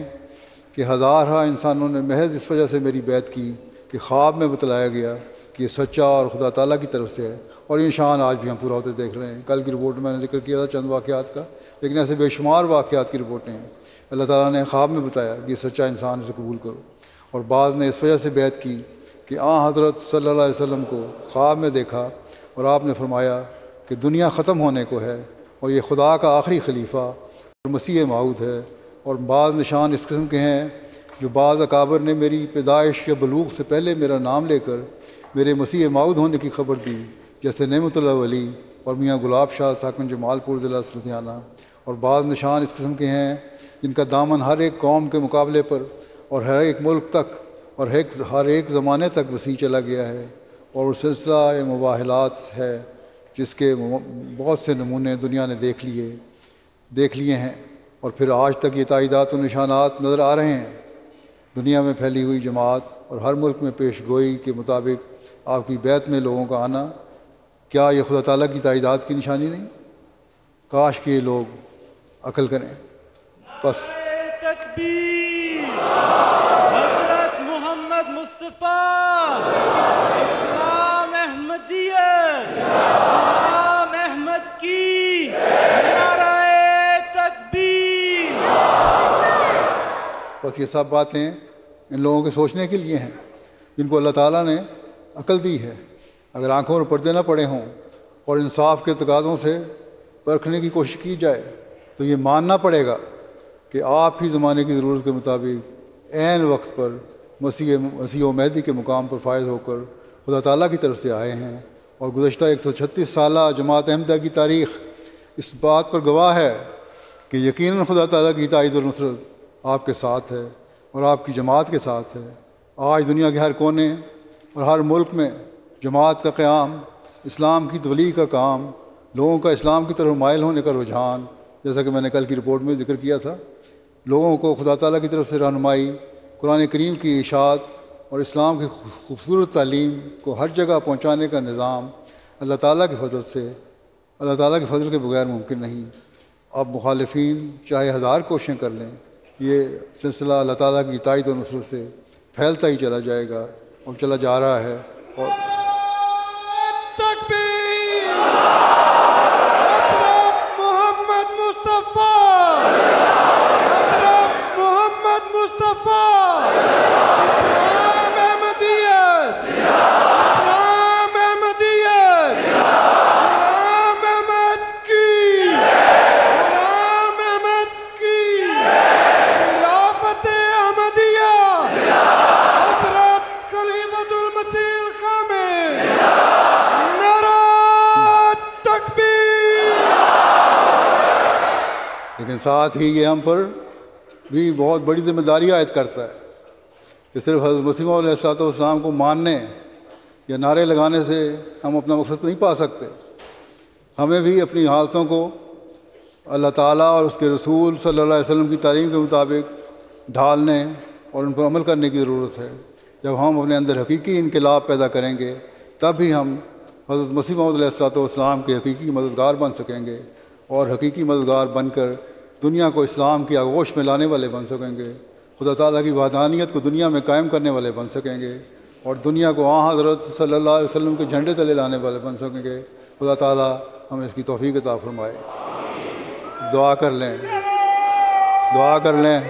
کہ ہزارہ انسانوں نے محض اس وجہ سے میری بیعت کی کہ خواب میں بتلایا گیا کہ یہ سچا اور خدا تعالیٰ کی طرف سے ہے، اور یہ نشان آج بھی ہم پورا ہوتے دیکھ رہے ہیں۔ کل کی رپورٹ میں نے ذکر کیا تھا چند واقعات کا، لیکن ایسے بے شمار واقعات کی رپورٹیں ہیں۔ اللہ تعالیٰ نے خواب میں بتایا کہ یہ سچا انسان اسے قبول کرو، اور بعض نے اس وجہ سے بیعت کی کہ حضرت صلی اللہ علیہ وسلم کو خواب میں دیکھا اور آپ نے فرمایا کہ دنیا ختم ہونے کو ہے اور یہ خدا کا آخری خلیفہ اور مسیح موعود ہے، اور بعض نشان اس قسم کے ہیں جو بعض اکابر نے میری پیدائش یا بلوغ سے پہلے میرا نام لے کر میرے مسیح موعود ہونے کی خبر دی، جیسے نعمت اللہ ولی اور میاں گلاب شاہ ساکن جمال پور ضلع سلطانہ، اور بعض نشان اس قسم کے ہیں جن کا دامن ہر ایک قوم کے مقابلے پر اور ہر ایک ملک تک اور ہر ایک زمانے تک وسیع چلا گیا ہے، اور وہ سلسلہ مباحلات ہے جس کے بہت سے نمونے دنیا نے دیکھ لیے ہیں، اور پھر آج تک یہ تائیدات و نشانات نظر آ رہے ہیں۔ دنیا میں پھیلی ہوئی جماعت اور ہر ملک میں پیش گوئی کے مطابق آپ کی بیعت میں لوگوں کا آنا، کیا یہ خدا تعالیٰ کی تائیدات کی نشانی نہیں؟ کاش کہ یہ لوگ عقل کریں۔ بس تکبیر، حضرت محمد مصطفیٰ، اسلام احمدیت، غلام احمد کی نعرہ تکبیر۔ بس یہ سب باتیں ان لوگوں کے سوچنے کے لیے ہیں جن کو اللہ تعالیٰ نے عقل دی ہے۔ اگر آنکھوں میں پردے نہ پڑے ہوں اور انصاف کے تقاضوں سے پرکھنے کی کوشش کی جائے تو یہ ماننا پڑے گا کہ آپ ہی زمانے کی ضرورت کے مطابق عین وقت پر مسیح و مہدی کے مقام پر فائز ہو کر خدا تعالیٰ کی طرف سے آئے ہیں، اور گزشتہ 136 سالہ جماعت احمدیہ کی تاریخ اس بات پر گواہ ہے کہ یقیناً خدا تعالیٰ کی تائید اور نصرت آپ کے ساتھ ہے اور آپ کی جماعت کے ساتھ ہے۔ آج دنیا کے ہر کونے اور ہر ملک میں جماعت کا قیام، اسلام کی تبلیغ کا کام، لوگوں کا اسلام کی طرف مائل ہونے کا رجحان، جیسا کہ میں نے کل کی رپورٹ میں ذکر کیا تھا، لوگوں کو خدا تعالیٰ کی طرف سے رہنمائی، قرآن کریم کی اشاعت اور اسلام کی خوبصورت تعلیم کو ہر جگہ پہنچانے کا نظام اللہ تعالیٰ کے فضل سے، اللہ تعالیٰ کے فضل کے بغیر ممکن نہیں۔ اب مخالفین چاہے ہزار کوششیں کر لیں، یہ سلسلہ اللہ تعالیٰ کی تائید و نصرت سے پھیلتا ہی چلا جائے گا اور چلا جا رہا ہے۔ اور تکبیر! حضرت محمد مصطفیٰ! حضرت محمد مصطفیٰ! اسلام احمدیت! اسلام احمدیت! غلام احمد کی! غلام احمد کی! خلافت احمدیہ! حضرت خلیفۃ المسیح الخامس! نعرہ تکبیر! لیکن ساتھ ہی یہ ہم پر بھی بہت بڑی ذمہ داری عائد کرتا ہے کہ صرف حضرت مسیح موعود علیہ الصلوۃ والسلام کو ماننے یا نعرے لگانے سے ہم اپنا مقصد نہیں پا سکتے۔ ہمیں بھی اپنی حالتوں کو اللہ تعالیٰ اور اس کے رسول صلی اللہ علیہ وسلم کی تعلیم کے مطابق ڈھالنے اور ان پر عمل کرنے کی ضرورت ہے۔ جب ہم اپنے اندر حقیقی انقلاب پیدا کریں گے تب ہی ہم حضرت مسیح موعود علیہ الصلوۃ والسلام کے حقیقی مددگار بن سکیں گے اور حقیقی مددگار بن کر دنیا کو اسلام کی آغوش میں لانے والے بن سکیں گے، خدا تعالیٰ کی وحدانیت کو دنیا میں قائم کرنے والے بن سکیں گے اور دنیا کو حضرت صلی اللہ علیہ وسلم کے جھنڈے تلے لانے والے بن سکیں گے۔ خدا تعالیٰ ہمیں اس کی توفیق عطا فرمائے۔ دعا کر لیں، دعا کر لیں۔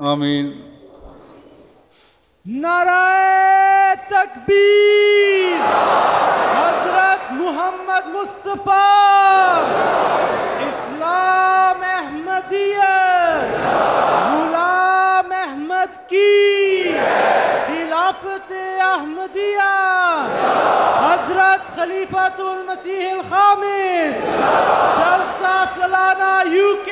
آمین۔ نعرہ تکبیر! حضرت محمد مصطفیٰ! اسلام احمدیت! غلام احمد کی! خلافت احمدیہ! حضرت خلیفۃ المسیح الخامس! جلسہ سالانہ UK!